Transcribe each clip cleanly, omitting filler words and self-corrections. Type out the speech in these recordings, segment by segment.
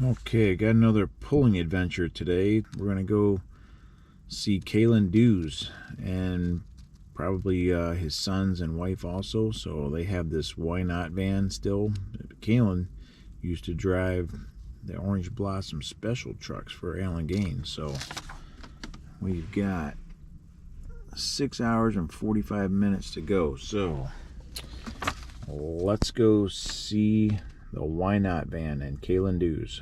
Okay, got another pulling adventure today. We're gonna go see Kaelin Dews and probably his sons and wife also. So they have this Why Not van still. Kaelin used to drive the Orange Blossom special trucks for Alan Gaines. So we've got 6 hours and 45 minutes to go. So let's go see the Why Not van and Kaelin Dews.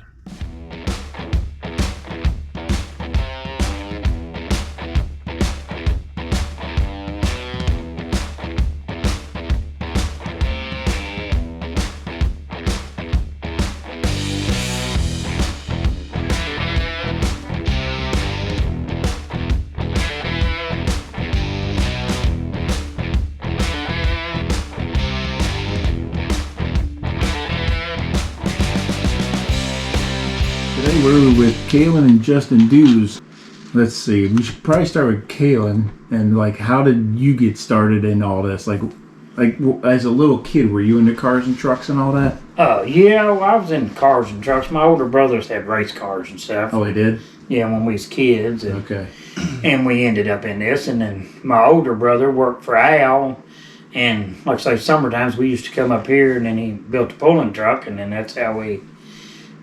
Today we're with Kaelin and Justin Dews. Let's see, we should probably start with Kaelin and like, how did you get started in all this? Like as a little kid, were you into cars and trucks and all that? Yeah, well, I was into cars and trucks. My older brothers had race cars and stuff. Oh, they did? Yeah, when we was kids. And, okay. And we ended up in this, and then my older brother worked for Al, and like I say, summertimes we used to come up here, and then he built a pulling truck, and then that's how we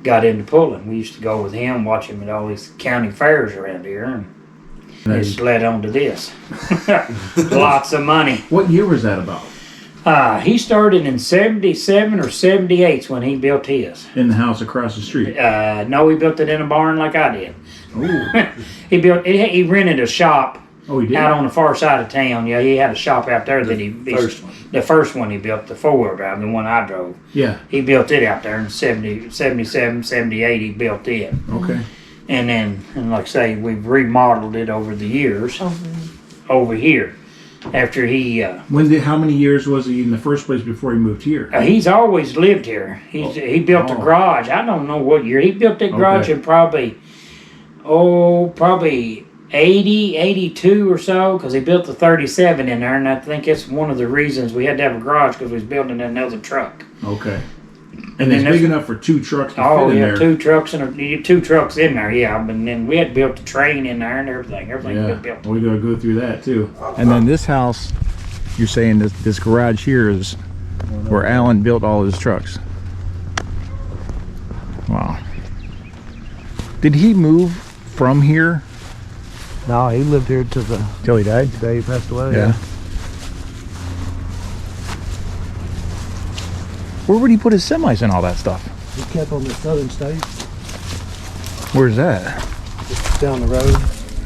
got into pulling. We used to go with him, watch him at all these county fairs around here, and just led on to this. Lots of money. What year was that about? He started in 77 or 78 when he built his. In the house across the street? No, he built it in a barn like I did. Ooh. He rented a shop. Oh, he did? Out on the far side of town. Yeah, he had a shop out there that the first one he built, the four-wheel drive, the one I drove. Yeah. He built it out there in 77, 78, he built it. Okay. And then, like I say, we've remodeled it over the years over here. After he... how many years was he in the first place before he moved here? He's always lived here. He built a garage. I don't know what year. He built that garage in probably 80, 82 or so, because he built the 37 in there, and I think it's one of the reasons we had to have a garage, because we was building another truck. Okay. And it's big enough for two trucks to fit in there. Two trucks in there, yeah. And then we had built the train in there and everything. Everything was built. We gotta go through that too. And then this house, you're saying this garage here is where Alan built all his trucks. Wow. Did he move from here? No, he lived here till he died? The day he passed away. Yeah. Where would he put his semis and all that stuff? He kept on the southern states. Where's that? Just down the road.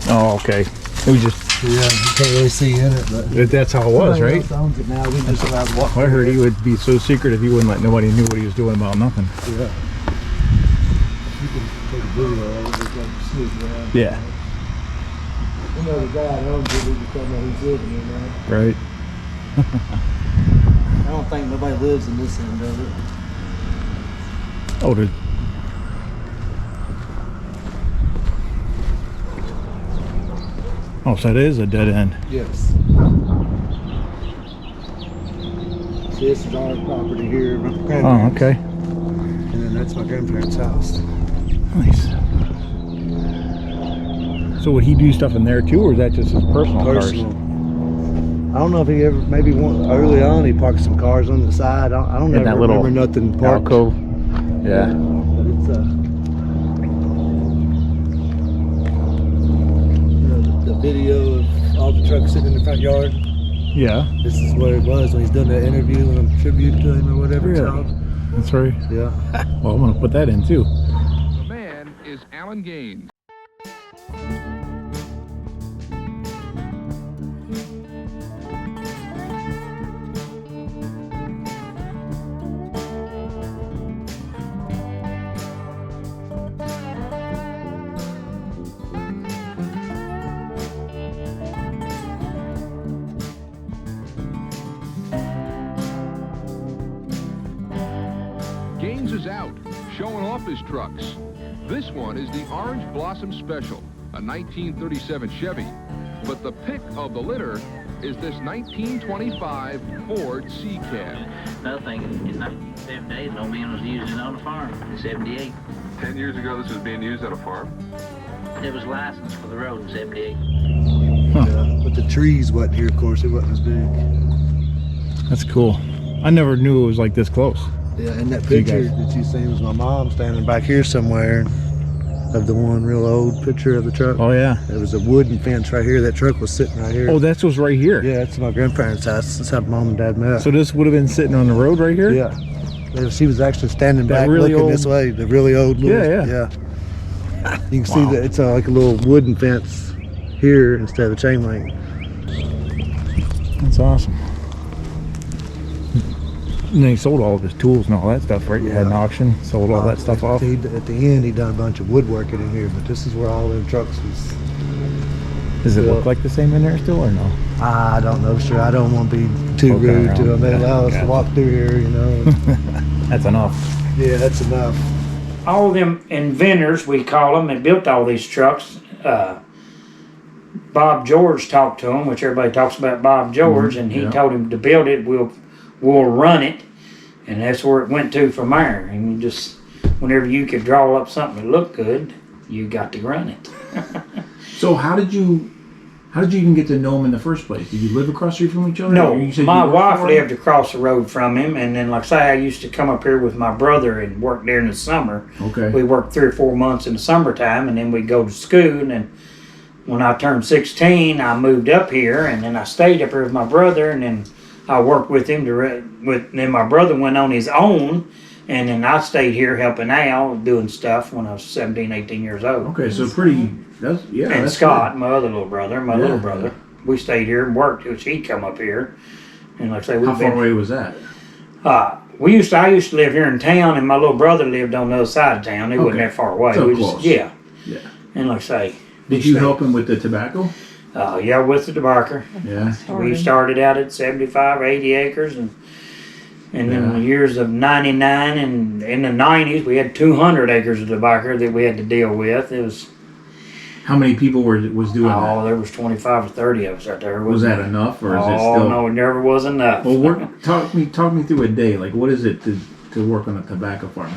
Oh, okay. It was just... Yeah, you can't really see in it, but... That's how it was, right? Owns it now. We just allowed to walk. I heard he would be so secretive he wouldn't let nobody knew what he was doing about nothing. Yeah. You can take a video of it, just like sneak around. Yeah. You know the guy that owns it, we just don't know who's living in there. Right. I don't think nobody lives in this end of it. Oh, so that is a dead end. Yes. See, this is our property here. My Oh, okay. And then that's my grandparents' house. Nice. So would he do stuff in there too, or is that just his personal cars? I don't know if he ever, early on he parked some cars on the side. I don't ever remember nothing parked. Alcove. Yeah. But it's the video of all the trucks sitting in the front yard. Yeah. This is where it was when he's doing that interview and a tribute to him or whatever it's called. That's right. Yeah. Well, I'm gonna put that in too. The man is Alan Gaines. Gaines is out, showing off his trucks. This one is the Orange Blossom Special, a 1937 Chevy. But the pick of the litter is this 1925 Ford C-Cab. Another thing, in 1978, no man was using it on the farm. In 78. 10 years ago, this was being used at a farm? It was licensed for the road in 78. But the trees wasn't here, of course. It wasn't as big. That's cool. I never knew it was like this close. Yeah, and that picture that you seen was my mom standing back here somewhere of the one real old picture of the truck. Oh yeah. There was a wooden fence right here. That truck was sitting right here. Oh, that was right here. Yeah, it's my grandparents' house. That's how mom and dad met. So this would have been sitting on the road right here? Yeah. She was actually standing back really looking old, this way. The really old little, yeah. You can see that it's like a little wooden fence here instead of chain link. That's awesome. And then he sold all of his tools and all that stuff, right? You had an auction, sold all that stuff off. At the end, he done a bunch of woodworking in here, but this is where all them trucks was. Does it look like the same in there still, or no? I don't know, sir. I don't want to be too rude to them. They allow us to walk through here, you know. That's enough. Yeah, that's enough. All them inventors, we call them, that built all these trucks. Bob George talked to him, which everybody talks about Bob George, and he told him to build it. We'll run it, and that's where it went to from there. And you just, whenever you could draw up something that looked good, you got to run it. So how did you even get to know him in the first place? Did you live across the street from each other? No, my wife lived across the road from him, and then, like I say, I used to come up here with my brother and work there in the summer. Okay. We worked 3 or 4 months in the summertime, and then we'd go to school. And then when I turned 16, I moved up here, and then I stayed up here with my brother, and then I worked with him. Then my brother went on his own, and then I stayed here helping out, doing stuff when I was 17, 18 years old. Okay, so pretty. And Scott, my other little brother, little brother, we stayed here and worked till she'd come up here. And like I say, how far away was that? I used to live here in town, and my little brother lived on the other side of town. It wasn't that far away. So close. Yeah. And like I say, did you help him with the tobacco? Yeah, with the tobacco. Yeah. We started out at 75, 80 acres, and in the years of 99 and in the 90s, we had 200 acres of tobacco that we had to deal with. It was. How many people was doing that? Oh, there was 25 or 30 of us out there. Was that enough, or is it still? Oh no, it never was enough. Well, talk me through a day. Like, what is it to work on a tobacco farm?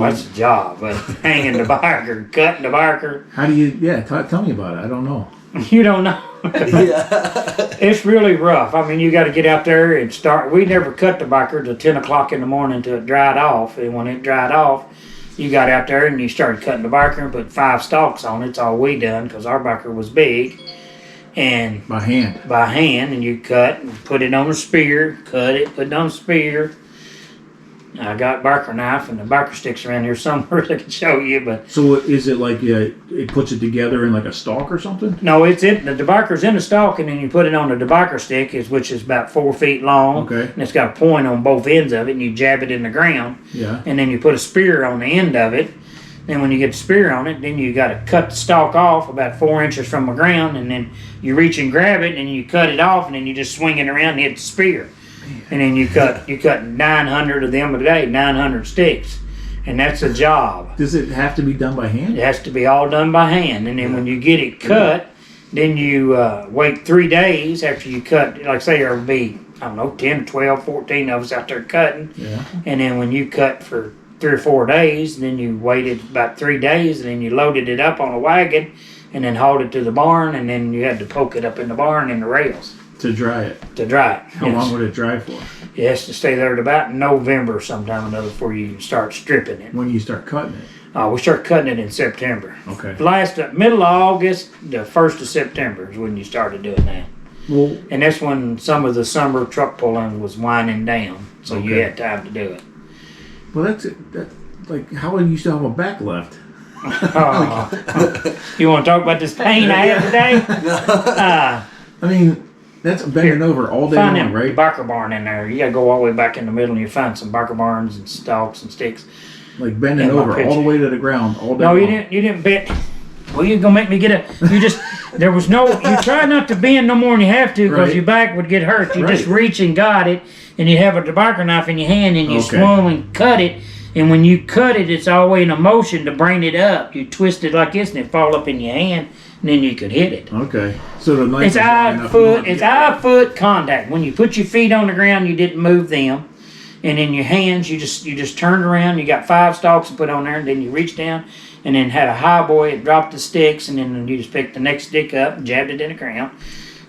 That's a job. But hanging tobacco, cutting tobacco. How do you? Yeah, tell me about it. I don't know. You don't know. It's really rough. I mean, you got to get out there and start. We never cut tobacco till 10 o'clock in the morning until it dried off. And when it dried off, you got out there and you started cutting tobacco and put 5 stalks on it. That's all we done, because our tobacco was big. And by hand, and you cut and put it on a spear, cut it, put it on a spear. I got barker knife and the barker sticks around here somewhere I can show you, but. So is it like it puts it together in like a stalk or something? No, the tobacco's in the stalk, and then you put it on the tobacco stick, which is about 4 feet long. Okay. And it's got a point on both ends of it, and you jab it in the ground. Yeah. And then you put a spear on the end of it. Then when you get the spear on it, then you got to cut the stalk off about 4 inches from the ground, and then you reach and grab it, and you cut it off, and then you just swing it around and hit the spear. And then you cut 900 of them a day, 900 sticks, and that's a job. Does it have to be done by hand? It has to be all done by hand, and then when you get it cut, then you wait 3 days after you cut. Like say there will be 10, 12, 14 of us out there cutting, and then when you cut for 3 or 4 days, then you waited about 3 days, and then you loaded it up on a wagon, and then hauled it to the barn, and then you had to poke it up in the barn in the rails. To dry it. How long would it dry for? It has to stay there to about November sometime or another before you start stripping it. When you start cutting it? We start cutting it in September. Okay. Middle of August, the 1st of September is when you started doing that. Well, and that's when some of the summer truck pulling was winding down, so you had time to do it. Well, that's like, how do you still have a back left? You want to talk about this pain I have today? I mean, that's bending over all day long, right? Barker barn in there. You got to go all the way back in the middle, and you find some barker barns and stalks and sticks. Like bending over all the way to the ground all day long. No, you didn't bend. Well, you're going to make me you try not to bend no more than you have to, because your back would get hurt. You just reach and got it, and you have a tobacco knife in your hand, and you swung and cut it. And when you cut it, it's always in a motion to bring it up. You twist it like this, and it fall up in your hand, and then you could hit it. Okay. So the knife it's eye foot contact. When you put your feet on the ground, you didn't move them, and in your hands you just turned around. You got 5 stalks to put on there, and then you reach down, and then had a high boy. It dropped the sticks, and then you just picked the next stick up and jabbed it in the ground,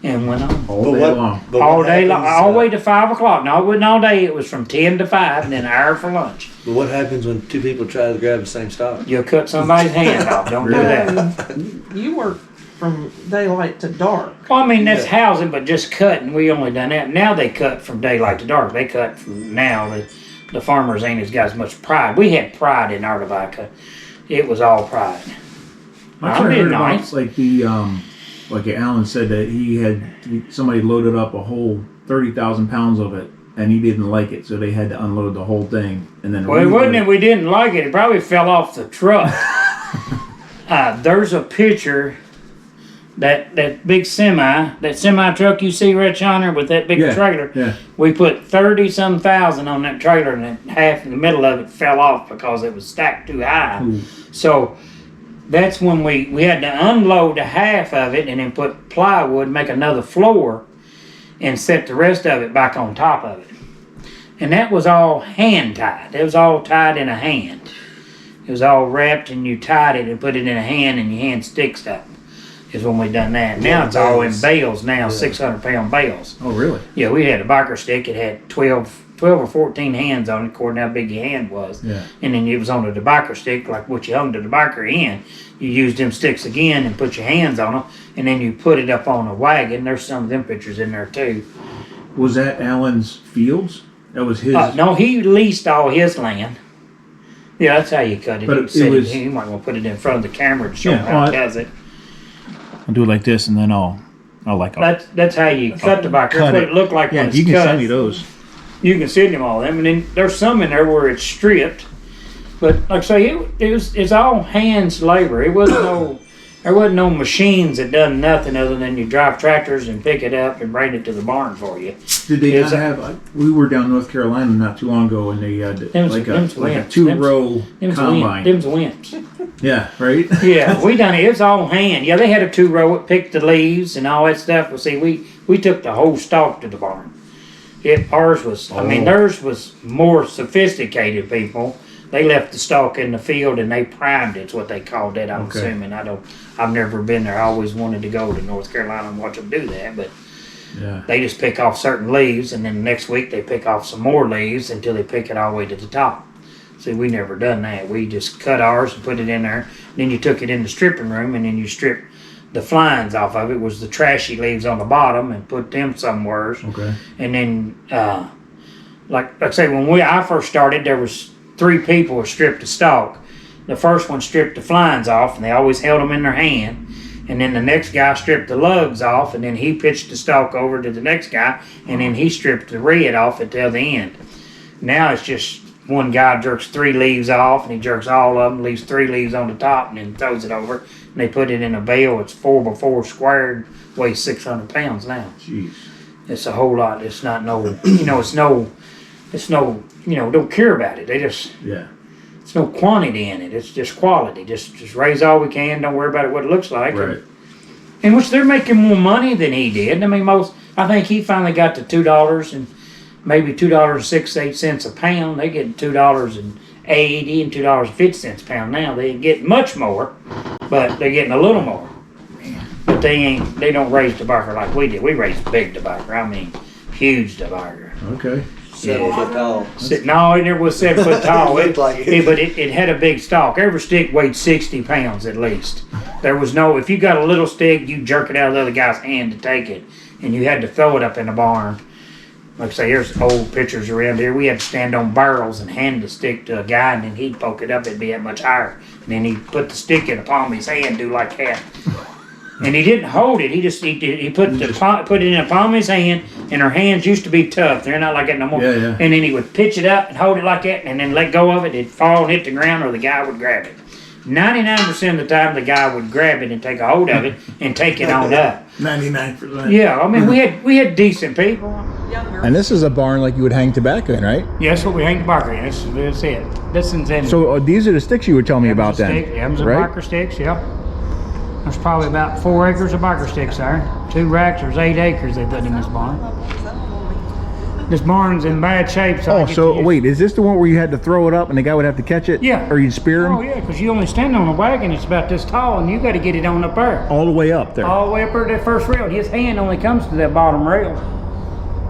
and went on All day long. all day long, all the way to 5 o'clock. No, it wasn't all day. It was from 10 to 5, and then an hour for lunch. But what happens when 2 people try to grab the same stock? You'll cut somebody's hand off. Don't do that. You work from daylight to dark. Well, I mean, that's housing, but just cutting, we only done that. Now they cut from daylight to dark. They cut from now. The farmers ain't as got as much pride. We had pride in our tobacco. It was all pride. I heard about, like like Alan said that somebody loaded up a whole 30,000 pounds of it, and he didn't like it, so they had to unload the whole thing and then. Well, it wasn't that we didn't like it. It probably fell off the truck. There's a picture. That big semi truck you see right yonder with that big trailer. Yeah. We put 30-some thousand on that trailer, and then half in the middle of it fell off because it was stacked too high. Ooh. So that's when we had to unload the half of it and then put plywood, make another floor, and set the rest of it back on top of it. And that was all hand tied. It was all tied in a hand. It was all wrapped, and you tied it and put it in a hand, and your hand sticks up. Is when we done that. Now it's all in bales now, 600-pound bales. Oh, really? Yeah, we had a biker stick. It had 12 or 14 hands on it, according to how big your hand was. Yeah. And then it was on a debiker stick, like what you hung the debiker in. You used them sticks again and put your hands on them, and then you put it up on a wagon. There's some of them pictures in there too. Was that Alan's fields? That was his. No, he leased all his land. Yeah, that's how you cut it. But You might want to put it in front of the camera to show how it does it. I'll do it like this, and then I'll That's how you cut the biker. That's what it looked like when it's you can cut. send me those. You can send them all of them, and then there's some in there where it's stripped. But like I say, it's all hands labor. There wasn't no machines that done nothing other than you drive tractors and pick it up and bring it to the barn for you. Did they not have? We were down in North Carolina not too long ago, and they had like a 2-row combine. Them's wimps. Yeah, right. Yeah, we done it. It's all hand. Yeah, they had a 2-row. It picked the leaves and all that stuff. But see, we took the whole stalk to the barn. Ours was. I mean, theirs was more sophisticated people. They left the stalk in the field and they primed it. It's what they called it. I'm assuming. I've never been there. I always wanted to go to North Carolina and watch them do that, but they just pick off certain leaves, and then the next week they pick off some more leaves until they pick it all the way to the top. See, we never done that. We just cut ours and put it in there. Then you took it in the stripping room, and then you stripped the flines off of it. Was the trashy leaves on the bottom, and put them somewhere. Okay. And then, like I say, when I first started, there was 3 people who stripped the stalk. The first one stripped the flines off, and they always held them in their hand. And then the next guy stripped the lugs off, and then he pitched the stalk over to the next guy, and then he stripped the red off until the end. Now it's just one guy jerks 3 leaves off, and he jerks all of them, leaves 3 leaves on the top, and then throws it over. And they put it in a bale. It's 4x4 squared, weighs 600 pounds now. Jeez. It's a whole lot. It's not no, it's no, don't care about it. They just, it's no quantity in it. It's just quality. Just raise all we can. Don't worry about what it looks like. Right. In which they're making more money than he did. I mean, I think he finally got to $2 and maybe $2.68 a pound. They get $2.80 and $2.50 a pound now. They get much more, but they're getting a little more. But they don't raise tobacco like we did. We raised big tobacco. I mean, huge tobacco. Okay. 7 foot tall. No, it never was 7 foot tall. It looked like it. But it had a big stalk. Every stick weighed 60 pounds at least. There was no, if you got a little stick, you jerk it out of the other guy's hand to take it. And you had to throw it up in the barn. Like I say, here's old pictures around here. We had to stand on barrels and hand the stick to a guy, and then he'd poke it up. It'd be that much higher. And then he'd put the stick in the palm of his hand, do like that. And he didn't hold it. He put it in the palm of his hand, and her hands used to be tough. They're not like that no more. Yeah. And then he would pitch it up and hold it like that, and then let go of it. It'd fall and hit the ground, or the guy would grab it. 99% of the time, the guy would grab it and take a hold of it and take it on up. 99%. Yeah, I mean, we had decent people. And this is a barn like you would hang tobacco in, right? Yeah, that's what we hang tobacco in. That's it. This one's in. So these are the sticks you were telling me about then, Them's are right? biker sticks, yeah. There's probably about 4 acres of biker sticks there. 2 racks, there's 8 acres they put in this barn. This barn's in bad shape. So Oh, so wait, is this the one where you had to throw it up and the guy would have to catch it? Yeah. Or you'd spear him? Oh yeah, because you only stand on a wagon. It's about this tall, and you got to get it on up there. All the way up there. All the way up there to that first rail. His hand only comes to that bottom rail.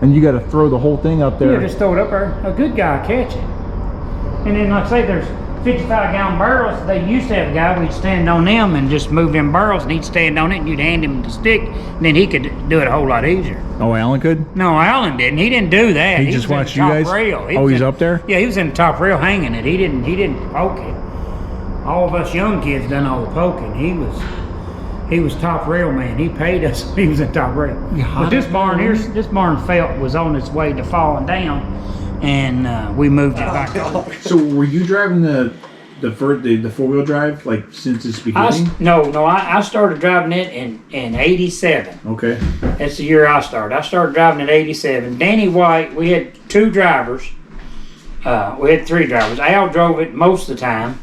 And you got to throw the whole thing up there. Yeah, just throw it up there. A good guy catch it. And then, like I say, there's 55-gallon barrels. They used to have a guy, we'd stand on them and just move them barrels, and he'd stand on it, and you'd hand him the stick, and then he could do it a whole lot easier. Oh, Alan could? No, Alan didn't. He didn't do that. He just was in watched the you top guys? Rail. Oh, he's up there? Yeah, he was in the top rail hanging it. He didn't poke it. All of us young kids done all the poking. He was top rail man. He paid us. He was in top rail. But this barn here, this barn was on its way to falling down, and we moved it back up. So were you driving the four-wheel drive, like, since its beginning? I started driving it in 87. Okay. That's the year I started. I started driving in 87. Danny White, we had two drivers. We had three drivers. Al drove it most of the time.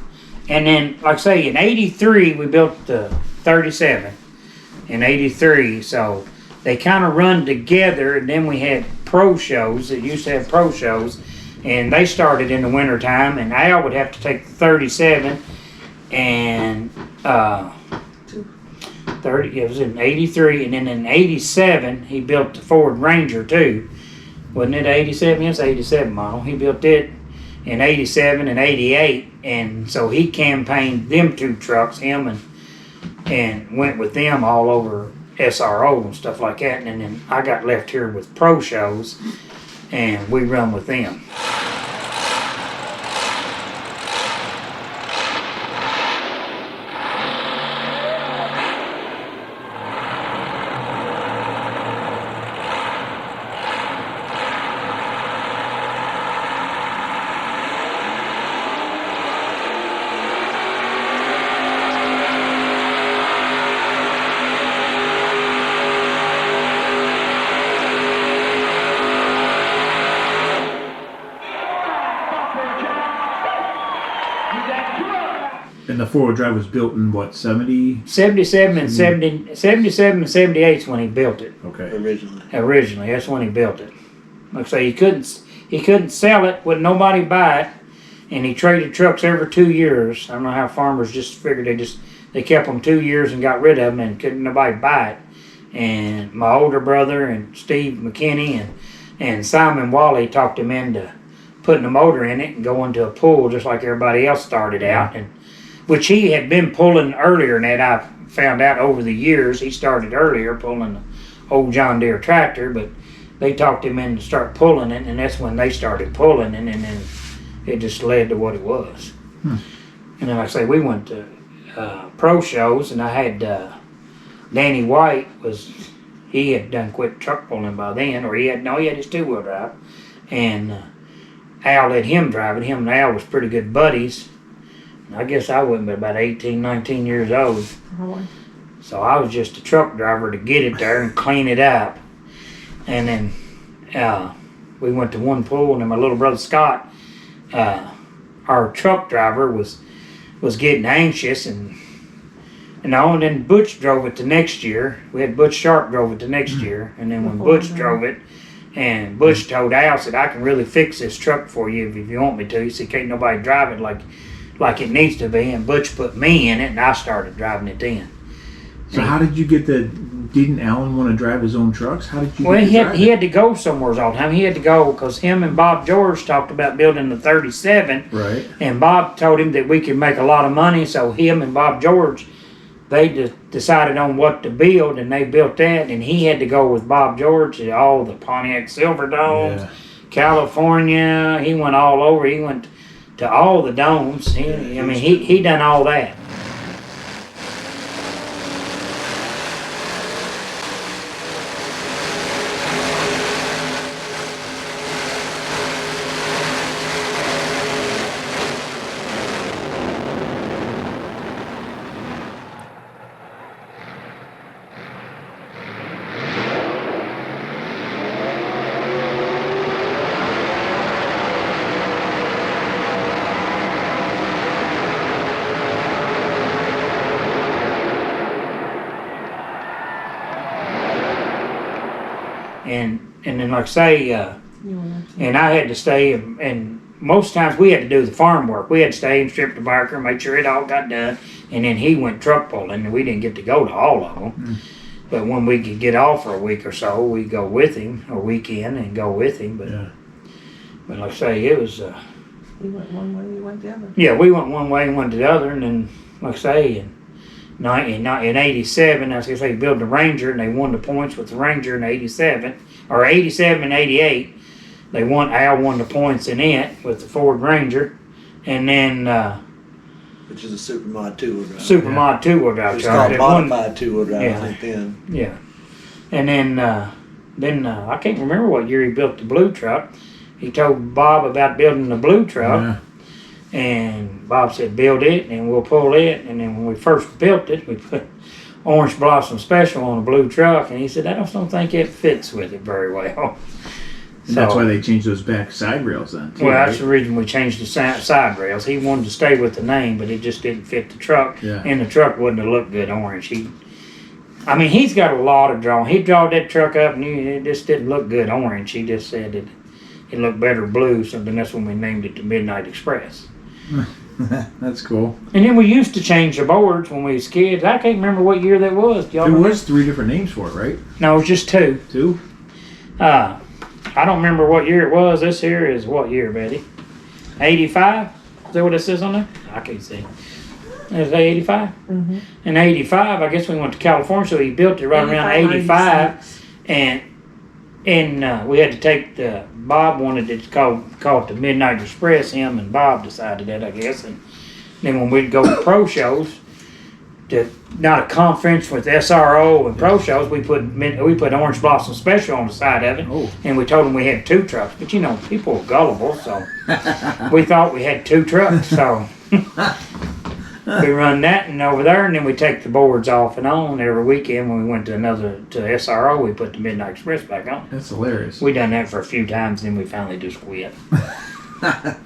And then, like I say, in 83, we built the 37 in 83. So they kind of run together. And then we had pro shows. It used to have pro shows. And they started in the winter time. And Al would have to take the 37 and 30. It was in 83. And then in 87, he built the Ford Ranger too. Wasn't it 87? Yes, 87 model. He built it in 87 and 88. And so he campaigned them two trucks, him and went with them all over SRO and stuff like that. And then I got left here with pro shows, and we run with them. And the four-wheel drive was built in what, 70? 77 and 77 and 78 is when he built it. Okay. Originally, that's when he built it. Like I say, he couldn't sell it, would nobody buy it, and he traded trucks every 2 years. I don't know how farmers just figured they kept them 2 years and got rid of them, and couldn't nobody buy it. And my older brother and Steve McKinney and Simon Wally talked him into putting a motor in it and going to a pool just like everybody else started out, and which he had been pulling earlier than that. I found out over the years he started earlier pulling the old John Deere tractor, but they talked him in to start pulling it, and that's when they started pulling it, and then it just led to what it was. And then, like I say, we went to pro shows, and I had Danny White he had done quit truck pulling by then, or he had his two-wheel drive, and Al let him drive it. Him and Al was pretty good buddies. I guess I wasn't but about 18, 19 years old. Really? So I was just a truck driver to get it there and clean it up. And then we went to one pool, and then my little brother Scott, our truck driver, was getting anxious, and then Butch drove it the next year. We had Butch Sharp drove it the next year, and then when Butch drove it, and Butch told Al, said, I can really fix this truck for you if you want me to. He said, can't nobody drive it like it needs to be, and Butch put me in it, and I started driving it then. So how did you get didn't Alan want to drive his own trucks? How did you Well, he had to go somewhere all the time. He had to go because him and Bob George talked about building the 37. Right. And Bob told him that we could make a lot of money, so him and Bob George, they decided on what to build, and they built that, and he had to go with Bob George to all the Pontiac Silver Domes, California. He went all over. He went to all the domes. He done all that. And then, like I say, And I had to stay, and most times we had to do the farm work. We had to stay and strip the barker, make sure it all got done, and then he went truck pulling, and we didn't get to go to all of them. But when we could get off for a week or so, we'd go with him, or weekend, and go with him. But like I say, it was... We went one way, we went the other. Yeah, we went one way and went the other, and then, like I say, in 87, as I say, built the Ranger, and they won the points with the Ranger in 87, or 87 and 88. They won. Al won the points in it with the Ford Ranger, and then Which is a Super Mod 2-wheel drive. Super Mod 2-wheel drive. It's called modified 2-wheel drive, Yeah. I think then. Yeah, and then I can't remember what year he built the blue truck. He told Bob about building the blue truck, and Bob said, "Build it, and we'll pull it." And then when we first built it, we put Orange Blossom Special on a blue truck, and he said, "I just don't think it fits with it very well." And that's why they changed those back side rails then, too, Well, right? that's the reason we changed the side rails. He wanted to stay with the name, but it just didn't fit the truck, and the truck wouldn't have looked good orange. He's got a lot of drawing. He drawed that truck up, and it just didn't look good orange. He just said it looked better blue, so then that's when we named it the Midnight Express. That's cool. And then we used to change the boards when we was kids. I can't remember what year that was. Do y'all There remember? was 3 different names for it, right? No, it was just 2. 2? I don't remember what year it was. This here is what year, Betty? 85? Is that what it says on there? I can't see. Is it 85? Mm-hmm. In 85, I guess we went to California, so he built it right around 85. And we had to take Bob wanted it to call it the Midnight Express. Him and Bob decided that, I guess. And then when we'd go to pro shows, not a conference with SRO and pro shows, we put Orange Blossom Special on the side of it. And we told them we had 2 trucks. But people were gullible, so we thought we had 2 trucks. So we run that and over there, and then we take the boards off and on every weekend. When we went to SRO, we put the Midnight Express back on. That's hilarious. We done that for a few times, and then we finally just quit.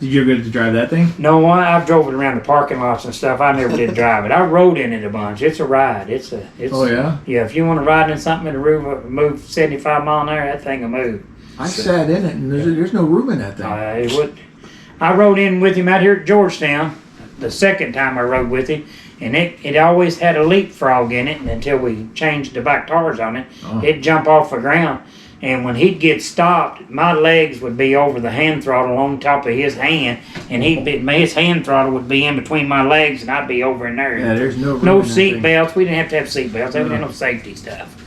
Did you ever get to drive that thing? No, I drove it around the parking lots and stuff. I never did drive it. I rode in it a bunch. It's a ride. Oh, yeah? Yeah, if you want to ride in something that'll move 75 mile an hour, that thing will move. I sat in it, and there's no room in that thing. I rode in with him out here at Georgetown the second time I rode with him, and it always had a leapfrog in it, and until we changed the back tires on it, it'd jump off the ground. And when he'd get stopped, my legs would be over the hand throttle on top of his hand, and his hand throttle would be in between my legs, and I'd be over in there. Yeah, there's no room no in that seat thing. belts. We didn't have to have seat belts. There was no safety stuff.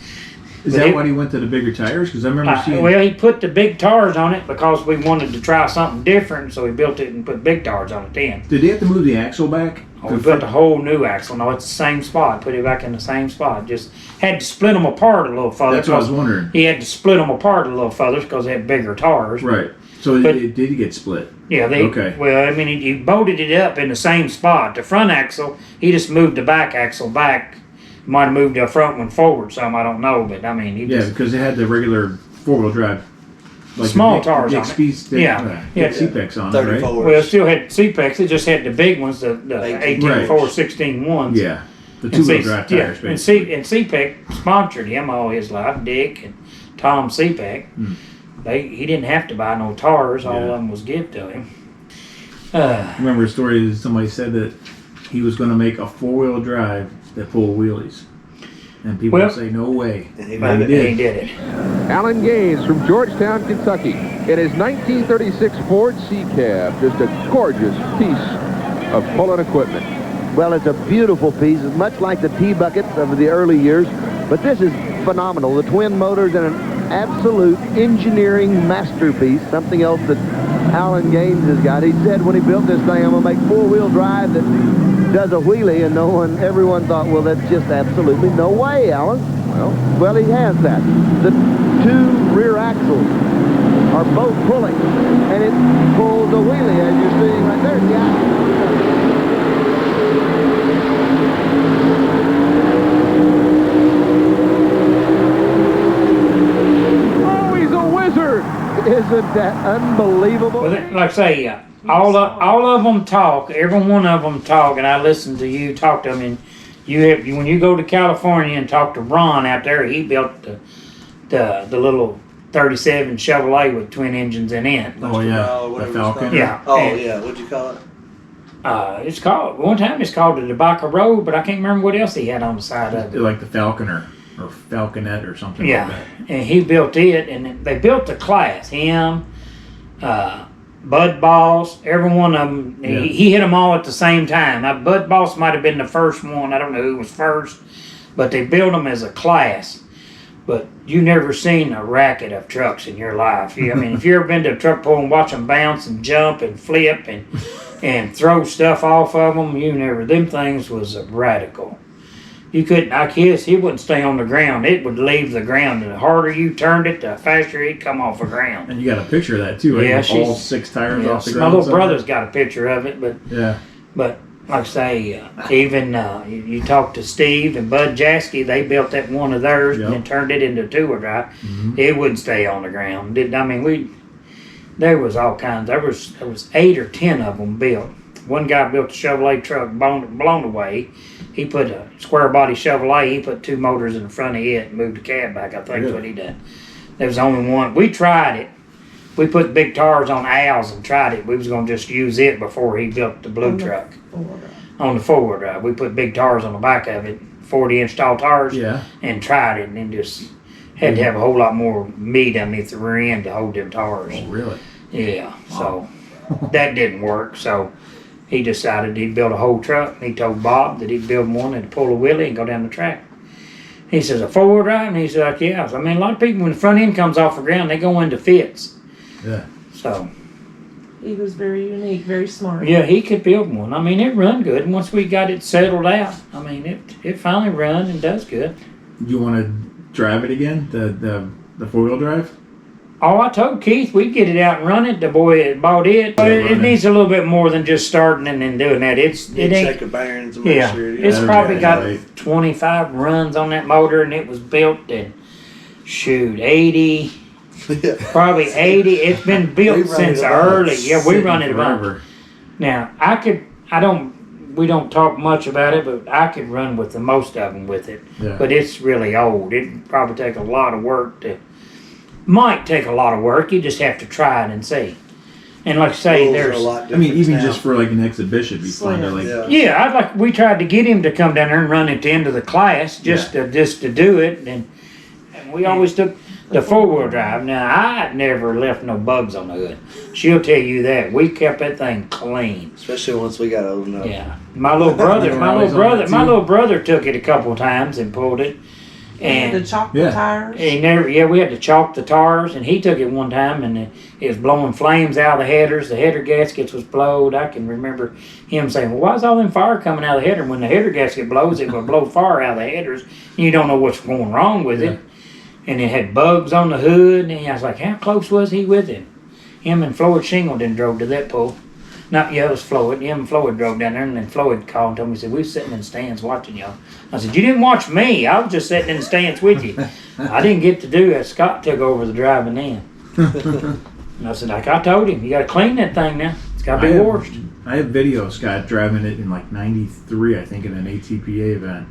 Is that why he went to the bigger tires? Because I remember seeing... Well, he put the big tires on it because we wanted to try something different, so he built it and put big tires on it then. Did he have to move the axle back? We built a whole new axle. No, it's the same spot. Put it back in the same spot. Just had to split them apart a little further. That's what I was wondering. He had to split them apart a little further because they had bigger tires. Right. So it did get split? Yeah. Okay. Well, he bolted it up in the same spot. The front axle, he just moved the back axle back. Might have moved the front one forward some. I don't know, but because it had the regular 4-wheel drive. Like small tires on it. CPEX on it, right? Well, it still had CPEX. It just had the big ones, the 18.4, 16 ones. Yeah, the 2-wheel drive tires, basically. And CPEC sponsored him all his life, Dick and Tom CPEC. He didn't have to buy no tires. All of them was given to him. I remember a story that somebody said that he was going to make a 4-wheel drive that pulled wheelies. And people would say, no way. And he did it. Alan Gaines from Georgetown, Kentucky, in his 1936 Ford C-Cab. Just a gorgeous piece of pulling equipment. Well, it's a beautiful piece. It's much like the T-Bucket of the early years. But this is phenomenal. The twin motors and an absolute engineering masterpiece. Something else that Alan Gaines has got. He said when he built this thing, I'm going to make 4-wheel drive that does a wheelie, and everyone thought, well, that's just absolutely no way, Alan. Well, he has that. The 2 rear axles are both pulling, and it pulls a wheelie, as you're seeing right there. Oh, he's a wizard! Isn't that unbelievable? Well, like I say, all of them talk. Every one of them talk, and I listen to you talk to them. And when you go to California and talk to Ron out there, he built the little 37 Chevrolet with twin engines in it. Oh yeah, or the whatever it's Falcon. called. Yeah. Oh and, yeah, what'd you call it? It's called, one time it's called the Tobacco Road, but I can't remember what else he had on the side of it. Like the Falconer or Falconet or something like Yeah, that. and he built it, and they built the class. Him, Bud Boss, every one of them. Yeah. He hit them all at the same time. Now, Bud Boss might have been the first one. I don't know who was first, but they built them as a class. But you never seen a racket of trucks in your life. I mean, if you ever been to a truck pull and watch them bounce and jump and flip and throw stuff off of them, you never. Them things was radical. You couldn't, like his, he wouldn't stay on the ground. It would leave the ground. And the harder you turned it, the faster it'd come off the ground. And you got a picture of that too, right? Yeah, All 6 tires off the my ground. little brother's got a picture of it, but Yeah. like I say, even you talk to Steve and Bud Jaskey, they built that one of theirs Yep. and then turned it into a two-wheel drive. Mhm. It wouldn't stay on the ground. I mean, there was all kinds. There was 8 or 10 of them built. One guy built a Chevrolet truck blown away. He put a square body Chevrolet. He put 2 motors in the front of it and moved the cab back. I think that's what he done. There was only one. We tried it. We put big tires on Al's and tried it. We was gonna just use it before he built the blue truck. On the forward drive, we put big tires on the back of it, 40-inch tall tires, Yeah. and tried it, and then just had to have a whole lot more meat underneath the rear end to hold them tires. Oh really? Yeah, so that didn't work. So he decided he'd build a whole truck. And he told Bob that he'd build one and pull a wheelie and go down the track. He says, a four-wheel drive? And he said, like, yeah. So, I mean, a lot of people, when the front end comes off the ground, they go into fits. Yeah. So, He was very unique, very smart. yeah, he could build one. I mean, it run good. And once we got it settled out, I mean, it finally run and does good. You want to drive it again? The 4-wheel drive? Oh, I told Keith we'd get it out and run it. The boy that bought it. But it running. needs a little bit more than just starting and then doing that. It Check ain't. the bearings and make Yeah, sure it it's is. probably got right. 25 runs on that motor, and it was built in, 80, Yeah. probably 80. It's been We built run since it a bunch. early. Yeah, we Sitting run it a bunch. forever. Now, we don't talk much about it, but I could run with the most of them with it. Yeah. But it's really old. It'd probably take a lot of work might take a lot of work. You just have to try it and see. And like I say, Rules are there's. a lot I mean, different even now. just for like an exhibition, it'd be fun to like. Yeah. Yeah, we tried to get him to come down there and run at the end of the class just to do it, and we always took the 4-wheel drive. Now I never left no bugs on the hood. She'll tell you that. We kept that thing clean. Especially once we got old enough. Yeah, my little brother took it a couple of times and pulled it, And the and chocolate Yeah. tires. he never. Yeah, we had to chalk the tires, and he took it one time, and it was blowing flames out of the headers. The header gaskets was blowed. I can remember him saying, "Well, why is all them fire coming out of the header? When the header gasket blows, it will blow fire out of the headers. And you don't know what's going wrong with it." And it had bugs on the hood, and I was like, "How close was he with it?" Him and Floyd Shingleton drove to that pull. It was Floyd. Him and Floyd drove down there, and then Floyd called and told me, he said, "We was sitting in the stands watching y'all." I said, "You didn't watch me. I was just sitting in the stands with you." I didn't get to do that. Scott took over the driving then. And I said, like I told him, you got to clean that thing now. It's got to be washed. I have video of Scott driving it in like '93, I think, in an ATPA event,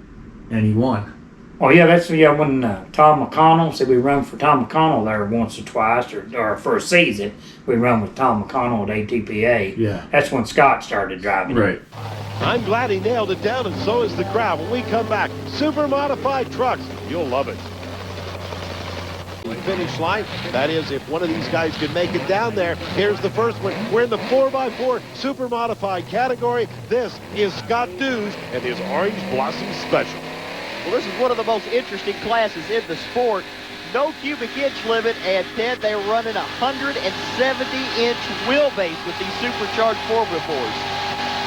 and he won. Oh yeah, that's when Tom McConnell said we run for Tom McConnell there once or twice, or for a season we run with Tom McConnell at ATPA. Yeah. That's when Scott started driving. Right. I'm glad he nailed it down, and so is the crowd. When we come back, super modified trucks. You'll love it. Finish line. That is, if one of these guys could make it down there. Here's the first one. We're in the 4x4 super modified category. This is Scott Dews and his Orange Blossom Special. Well, this is one of the most interesting classes in the sport. No cubic inch limit, and Ted, they're running a 170-inch wheelbase with these supercharged 4x4s.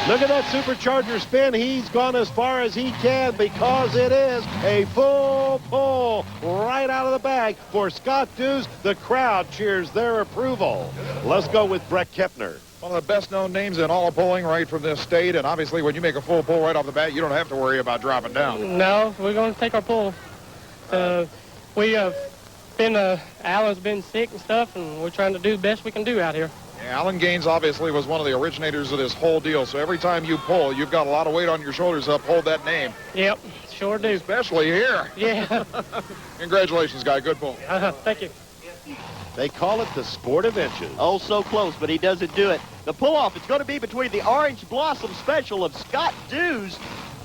Look at that supercharger spin. He's gone as far as he can because it is a full pull right out of the bag for Scott Dews. The crowd cheers their approval. Let's go with Brett Kepner. One of the best-known names in all of pulling right from this state, and obviously when you make a full pull right off the bat, you don't have to worry about dropping down. No, we're going to take our pull. We have been, Alan's been sick and stuff, and we're trying to do the best we can do out here. Yeah, Alan Gaines obviously was one of the originators of this whole deal, so every time you pull, you've got a lot of weight on your shoulders to uphold that name. Yep, sure do. Especially here. Yeah. Congratulations, guy. Good pull. Thank you. They call it the sport of inches. Oh, so close, but he doesn't do it. The pull-off is going to be between the Orange Blossom Special of Scott Dews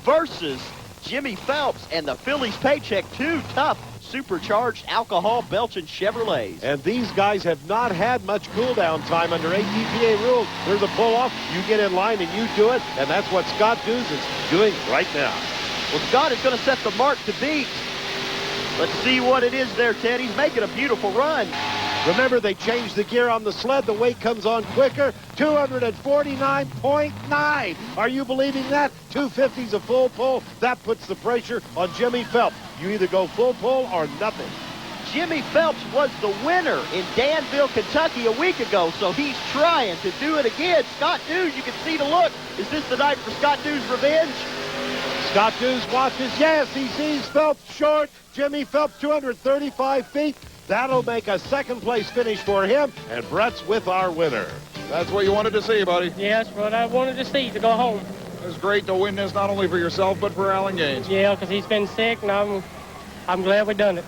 versus Jimmy Phelps and the Phillies Paycheck. Two tough, supercharged, alcohol-belching Chevrolets. And these guys have not had much cool-down time under ATPA rules. There's a pull-off, you get in line and you do it, and that's what Scott Dews is doing right now. Well, Scott is going to set the mark to beat. Let's see what it is there, Ted. He's making a beautiful run. Remember, they changed the gear on the sled. The weight comes on quicker. 249.9. Are you believing that? 250's a full pull. That puts the pressure on Jimmy Phelps. You either go full pull or nothing. Jimmy Phelps was the winner in Danville, Kentucky a week ago, so he's trying to do it again. Scott Dews, you can see the look. Is this the night for Scott Dews' revenge? Scott Dews watches. Yes, he sees Phelps short. Jimmy Phelps 235 feet. That'll make a second-place finish for him, and Brett's with our winner. That's what you wanted to see, buddy. Yes, what I wanted to see to go home. It's great to win this not only for yourself, but for Alan Gaines. Yeah, because he's been sick, and I'm glad we done it.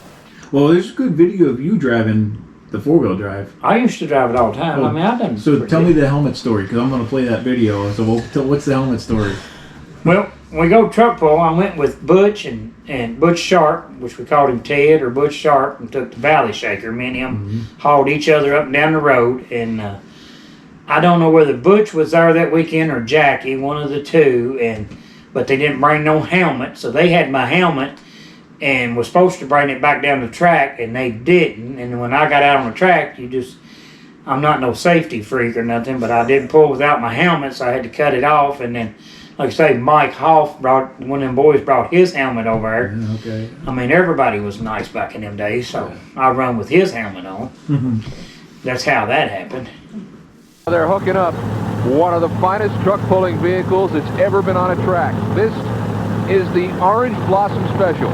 Well, there's a good video of you driving the four-wheel drive. I used to drive it all the time. I mean, I've done. So tell me the helmet story, because I'm going to play that video. So what's the helmet story? Well, when we go truck pull, I went with Butch and Butch Sharp, which we called him Ted or Butch Sharp, and took the Valley Shaker. Me and him hauled each other up and down the road, and I don't know whether Butch was there that weekend or Jackie, one of the two, but they didn't bring no helmet, so they had my helmet and was supposed to bring it back down the track, and they didn't. And when I got out on the track, I'm not no safety freak or nothing, but I didn't pull without my helmet, so I had to cut it off. And then, like I say, Mike Hoff one of them boys brought his helmet over there. Okay. I mean, everybody was nice back in them days, so I run with his helmet on. That's how that happened. They're hooking up one of the finest truck pulling vehicles that's ever been on a track. This is the Orange Blossom Special.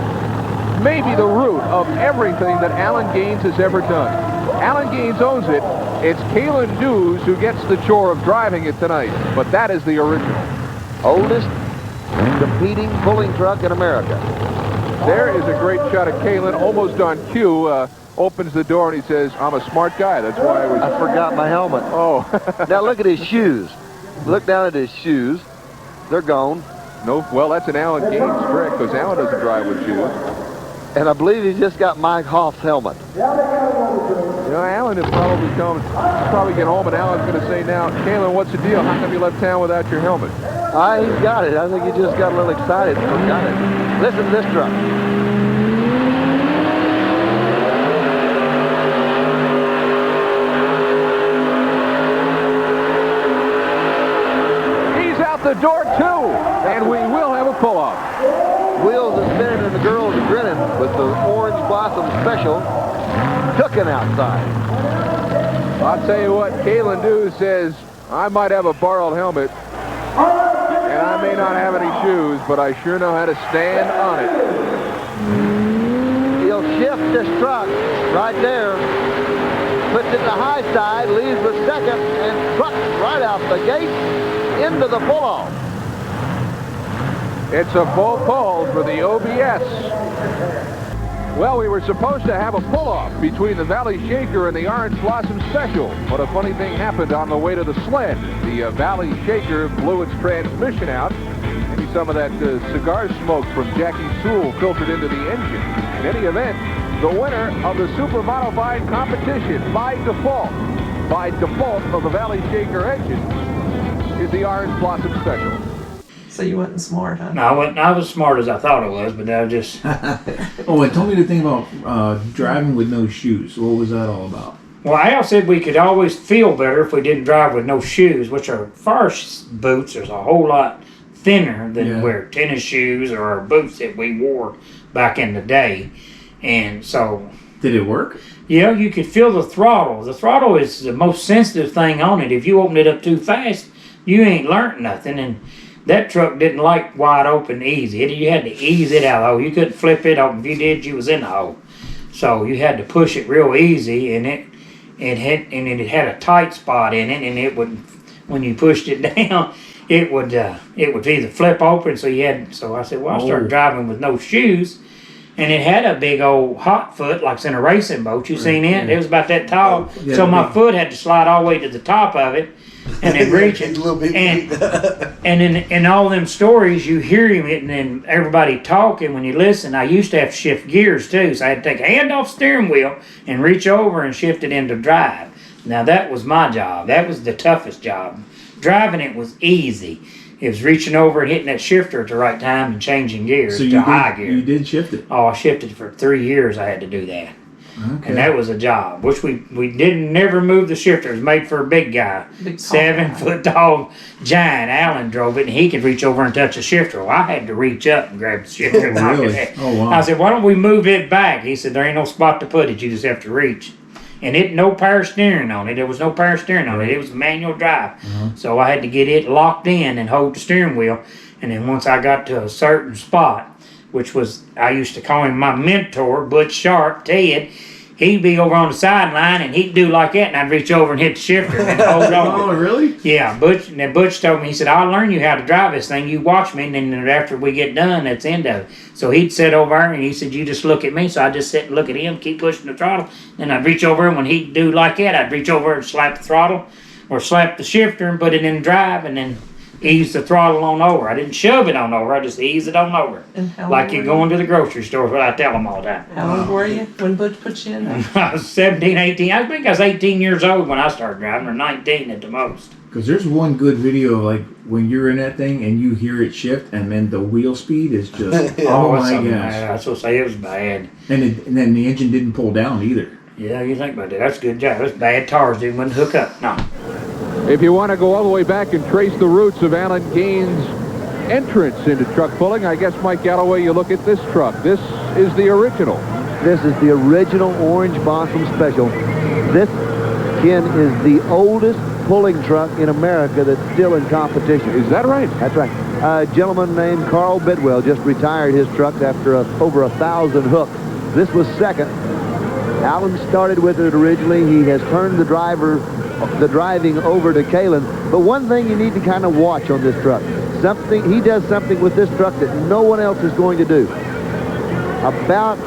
Maybe the root of everything that Alan Gaines has ever done. Alan Gaines owns it. It's Kaelin Dews who gets the chore of driving it tonight, but that is the original. Oldest competing pulling truck in America. There is a great shot of Kaelin almost on cue. Opens the door and he says, "I'm a smart guy. That's why I forgot my helmet." Oh. Now look at his shoes. Look down at his shoes. They're gone. No, well, that's an Alan Gaines trick because Alan doesn't drive with shoes. And I believe he's just got Mike Hoff's helmet. You know, Alan will probably get home and Alan's going to say now, "Kaelin, what's the deal? How come you left town without your helmet?" He's got it. I think he just got a little excited and forgot it. Listen to this truck. The door too, and we will have a pull-off. Wheels are spinning and the girls are grinning with the Orange Blossom Special cooking outside. I'll tell you what, Kaelin Dews says, "I might have a borrowed helmet, and I may not have any shoes, but I sure know how to stand on it." He'll shift this truck right there, puts it in the high side, leaves the second, and trucks right out the gate into the pull-off. It's a full pull for the OBS. Well, we were supposed to have a pull-off between the Valley Shaker and the Orange Blossom Special, but a funny thing happened on the way to the sled. The Valley Shaker blew its transmission out. Maybe some of that cigar smoke from Jackie Sewell filtered into the engine. In any event, the winner of the Super Modified competition by default of the Valley Shaker engine is the Orange Blossom Special. So you wasn't smart, huh? No, I wasn't. I was smart as I thought I was, but I was just. Oh, and tell me the thing about driving with no shoes. What was that all about? Well, Al said we could always feel better if we didn't drive with no shoes, which our first boots is a whole lot thinner than wear tennis shoes or our boots that we wore back in the day. And so. Did it work? Yeah, you could feel the throttle. The throttle is the most sensitive thing on it. If you open it up too fast, you ain't learned nothing. And that truck didn't like wide open easy. You had to ease it out of the hole. You couldn't flip it open. If you did, you was in the hole. So you had to push it real easy, and it had a tight spot in it, and it would, when you pushed it down, it would either flip open. So I said, well, I started driving with no shoes, and it had a big old hot foot like it's in a racing boat. You seen it? It was about that tall. Yeah, So my foot had to slide all the way to the top of it and then reach it. And in all them stories, you hear him and then everybody talking when you listen. I used to have to shift gears too, so I had to take a hand off steering wheel and reach over and shift it into drive. Now that was my job. That was the toughest job. Driving it was easy. It was reaching over and hitting that shifter at the right time and changing gears to high gear. You did shift it. Oh, I shifted for 3 years. I had to do that. Okay. And that was a job, which we didn't never move the shifter. It was made for a big guy, Big tall 7 guy. foot tall giant. Alan drove it, and he could reach over and touch the shifter. Well, I had to reach up and grab the shifter. And knock Really? it out. Oh, wow. I said, "Why don't we move it back?" He said, "There ain't no spot to put it. You just have to reach." And it no power steering on it. There was no power steering on it. It was manual drive. So I had to get it locked in and hold the steering wheel. And then once I got to a certain spot, which was, I used to call him my mentor, Butch Sharp, Ted. He'd be over on the sideline and he'd do like that, and I'd reach over and hit the shifter and hold on. Oh, really? Yeah, Butch told me, he said, "I'll learn you how to drive this thing. You watch me, and then after we get done, that's the end of it." So he'd sit over there, and he said, "You just look at me." So I'd just sit and look at him, keep pushing the throttle. Then I'd reach over, and when he'd do like that, I'd reach over and slap the throttle or slap the shifter and put it in drive, and then ease the throttle on over. I didn't shove it on over. I just ease it on over. And how Like old you're were going to the grocery store, what I tell them all the time. How old were you when Butch put you in there? I was 17, 18. I think I was 18 years old when I started driving, or 19 at the most. Because there's one good video, like when you're in that thing and you hear it shift, and then the wheel speed is just, oh it's my something gosh. bad. I was supposed to say it was bad. And then the engine didn't pull down either. Yeah, you think about that. That's a good job. That's bad tires didn't hook up. No. If you want to go all the way back and trace the roots of Alan Gaines' entrance into truck pulling, I guess, Mike Galloway, you look at this truck. This is the original. This is the original Orange Blossom Special. This, Ken, is the oldest pulling truck in America that's still in competition. Is that right? That's right. A gentleman named Carl Bidwell just retired his truck after over 1,000 hooks. This was second. Alan started with it originally. He has turned the driving over to Kaelin. But one thing you need to kind of watch on this truck, he does something with this truck that no one else is going to do. About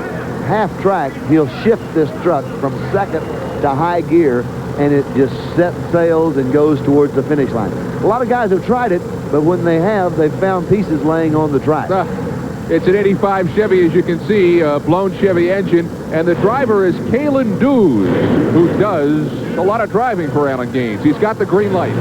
half track, he'll shift this truck from second to high gear, and it just sets sails and goes towards the finish line. A lot of guys have tried it, but when they have, they've found pieces laying on the track. It's an 85 Chevy, as you can see, a blown Chevy engine, and the driver is Kaelin Dews, who does a lot of driving for Alan Gaines. He's got the green light.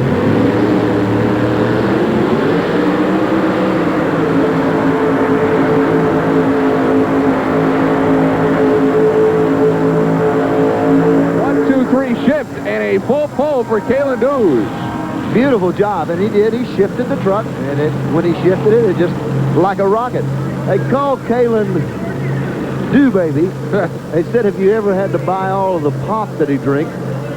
Shift and a full pull for Kaelin Dews. Beautiful job, and he did. He shifted the truck, and when he shifted it, it just like a rocket. They call Kaelin Dew Baby. They said if you ever had to buy all of the pop that he drinks,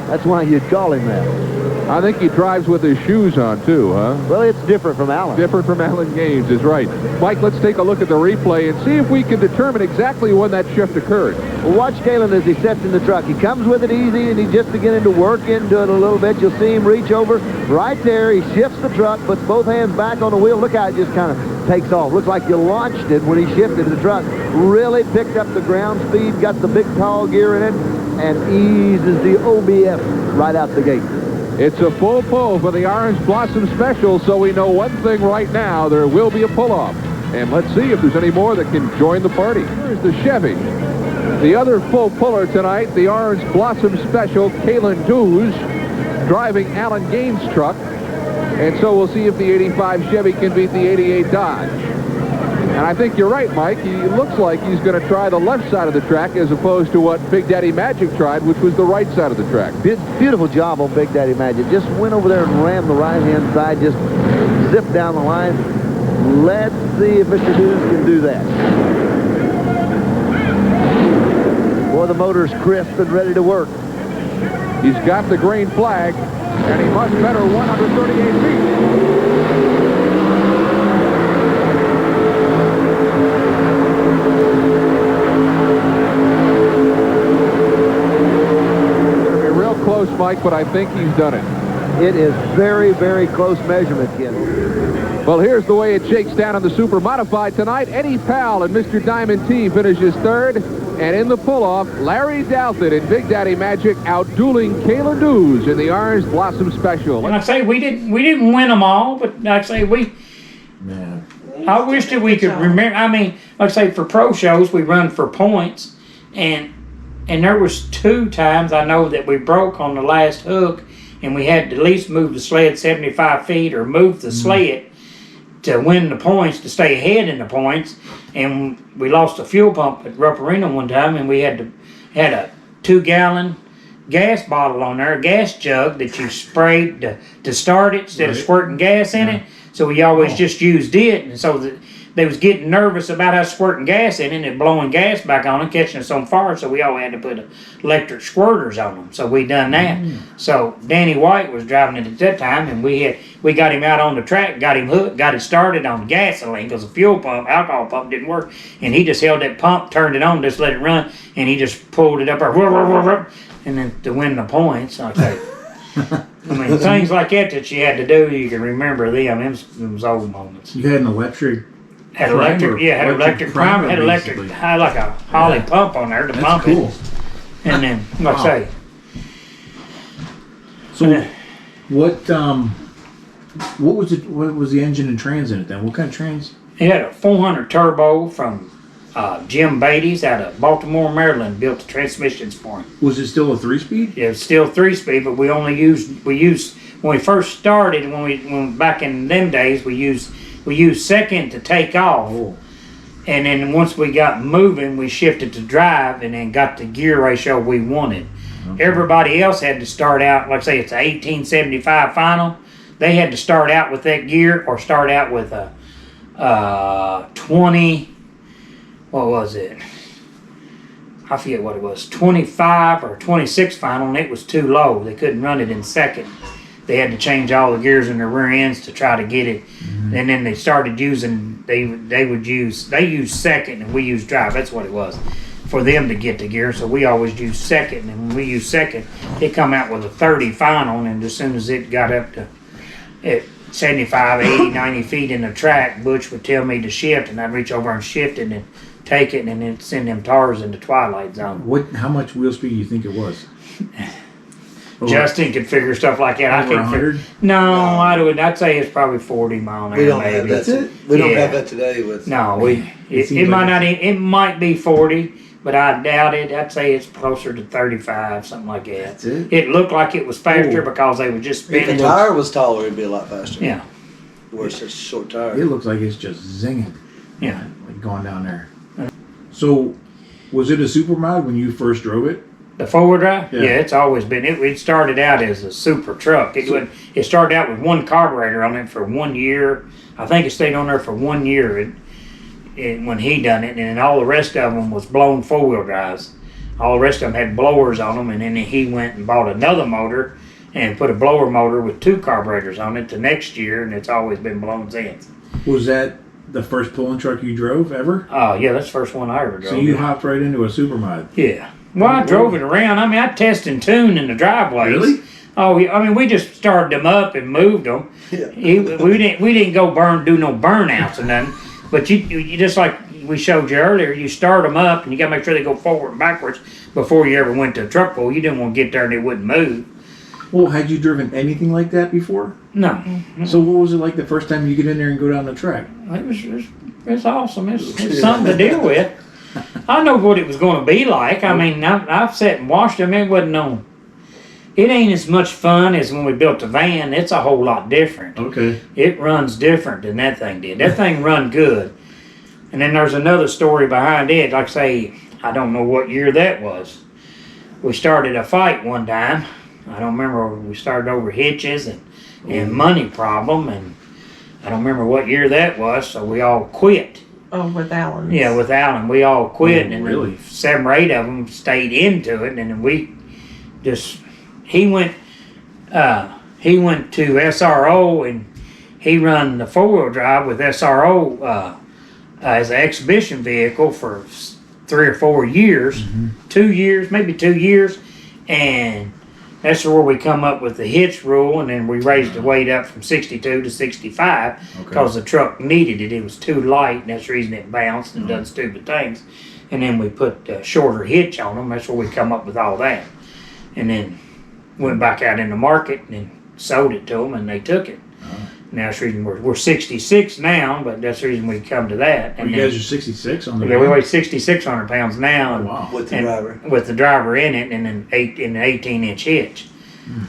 that's why you'd call him that. I think he drives with his shoes on, too, huh? Well, it's different from Alan. Different from Alan Gaines is right. Mike, let's take a look at the replay and see if we can determine exactly when that shift occurred. Well, watch Kaelin as he sets in the truck. He comes with it easy, and he's just beginning to work into it a little bit. You'll see him reach over right there. He shifts the truck, puts both hands back on the wheel. Look how it just kind of takes off. Looks like you launched it when he shifted the truck. Really picked up the ground speed, got the big tall gear in it, and eases the OBF right out the gate. It's a full pull for the Orange Blossom Special, so we know one thing right now, there will be a pull-off. And let's see if there's any more that can join the party. Here's the Chevy. The other full puller tonight, the Orange Blossom Special, Kaelin Dews, driving Alan Gaines' truck. And so we'll see if the 85 Chevy can beat the 88 Dodge. And I think you're right, Mike. He looks like he's going to try the left side of the track as opposed to what Big Daddy Magic tried, which was the right side of the track. Beautiful job on Big Daddy Magic. Just went over there and rammed the right-hand side, just zipped down the line. Let's see if Mr. Dews can do that. Boy, the motor's crisp and ready to work. He's got the green flag, and he must better 138 feet. Close, Mike, but I think he's done it. It is very, very close measurement, kid. Well, here's the way it shakes down in the Super Modified tonight. Eddie Powell and Mr. Diamond T finishes third. And in the pull-off, Larry Douthit and Big Daddy Magic outdueling Kaelin Dews in the Orange Blossom Special. And I say we didn't win them all, but like I say I wish that we could remember. I mean, like I say, for pro shows we run for points, and there was 2 times I know that we broke on the last hook, and we had to at least move the sled 75 feet or move the sled to win the points, to stay ahead in the points. And we lost a fuel pump at Ruperino one time, and we had a 2-gallon gas bottle on there, a gas jug that you sprayed to start it instead of squirting gas in it. So we always just used it, and so they was getting nervous about us squirting gas in it and blowing gas back on it, catching us on fire, so we all had to put electric squirters on them. So we done that. So Danny White was driving it at that time, and we got him out on the track, got him hooked, got it started on gasoline, because the fuel pump, alcohol pump didn't work, and he just held that pump, turned it on, just let it run, and he just pulled it up there, and then to win the points, I say. I mean, things like that you had to do, you can remember them. Them was old moments. You had an electric. Had electric primer, had like a Holly pump on there to pump it. And then, like I say. So, what was the engine and trans in it then? What kind of trans? It had a 400 turbo from Jim Beatty's out of Baltimore, Maryland. Built the transmissions for him. Was it still a 3-speed? Yeah, it was still 3-speed, but we used when we first started, when back in them days, we used second to take off. And then once we got moving, we shifted to drive and then got the gear ratio we wanted. Everybody else had to start out, like say it's an 1875 final, they had to start out with that gear or start out with a 20, what was it? I forget what it was, 25 or 26 final, and it was too low. They couldn't run it in second. They had to change all the gears in the rear ends to try to get it. And then they started using, they used second and we used drive. That's what it was for them to get the gear. So we always used second, and when we used second, it come out with a 30 final, and as soon as it got up to at 75, 80, 90 feet in the track, Butch would tell me to shift, and I'd reach over and shift it and take it and then send them tars into twilight zone. How much wheel speed do you think it was? Justin could figure stuff like that. Over 100? No, I'd say it's probably 40 mile an hour. We don't maybe. have that. We don't have that today. It might be 40, but I doubt it. I'd say it's closer to 35, something like that. That's it? It looked like it was faster because they were just spinning. If the tire was taller, it'd be a lot faster. Yeah. Where it's such a short tire. It looks like it's just zinging. Yeah. Like going down there. So, was it a super mod when you first drove it? The 4-wheel drive? Yeah. It's always been. It started out as a super truck. It started out with one carburetor on it for 1 year. I think it stayed on there for 1 year when he done it, and then all the rest of them was blown 4-wheel drives. All the rest of them had blowers on them, and then he went and bought another motor and put a blower motor with 2 carburetors on it the next year, and it's always been blown since. Was that the first pulling truck you drove ever? Oh, yeah, that's the first one I ever drove. So you hopped right into a super mod? Yeah. Well, I drove it around. I mean, I test and tune in the driveways. Really? Oh, yeah. I mean, we just started them up and moved them. Yeah. We didn't go do no burnouts or nothing. But you just like we showed you earlier, you start them up and you got to make sure they go forward and backwards before you ever went to a truck pull. You didn't want to get there and it wouldn't move. Well, had you driven anything like that before? No. So what was it like the first time you get in there and go down the track? It's awesome. It's something to deal with. I know what it was going to be like. I mean, I've sat and watched them. It wasn't no. It ain't as much fun as when we built the van. It's a whole lot different. Okay. It runs different than that thing did. That thing run good. And then there's another story behind it. Like I say, I don't know what year that was. We started a fight one time. I don't remember. We started over hitches and money problem, and I don't remember what year that was. So we all quit. Oh, with Alan. Yeah, with Alan, we all quit, and really? 7 or 8 of them stayed into it, and then we just he went to SRO, and he run the 4-wheel drive with SRO as an exhibition vehicle for 3 or 4 years, 2 years, maybe 2 years, and that's where we come up with the hitch rule, and then we raised the weight up from 62 to 65 because the truck needed it. It was too light, and that's the reason it bounced and done stupid things. And then we put a shorter hitch on them. That's where we come up with all that. And then went back out in the market and then sold it to them, and they took it. Now that's the reason we're 66 now, but that's the reason we come to that. And you guys are 66 on the we weigh 6,600 pounds now. Oh, wow. With the driver. With the driver in it, and then an 18-inch hitch.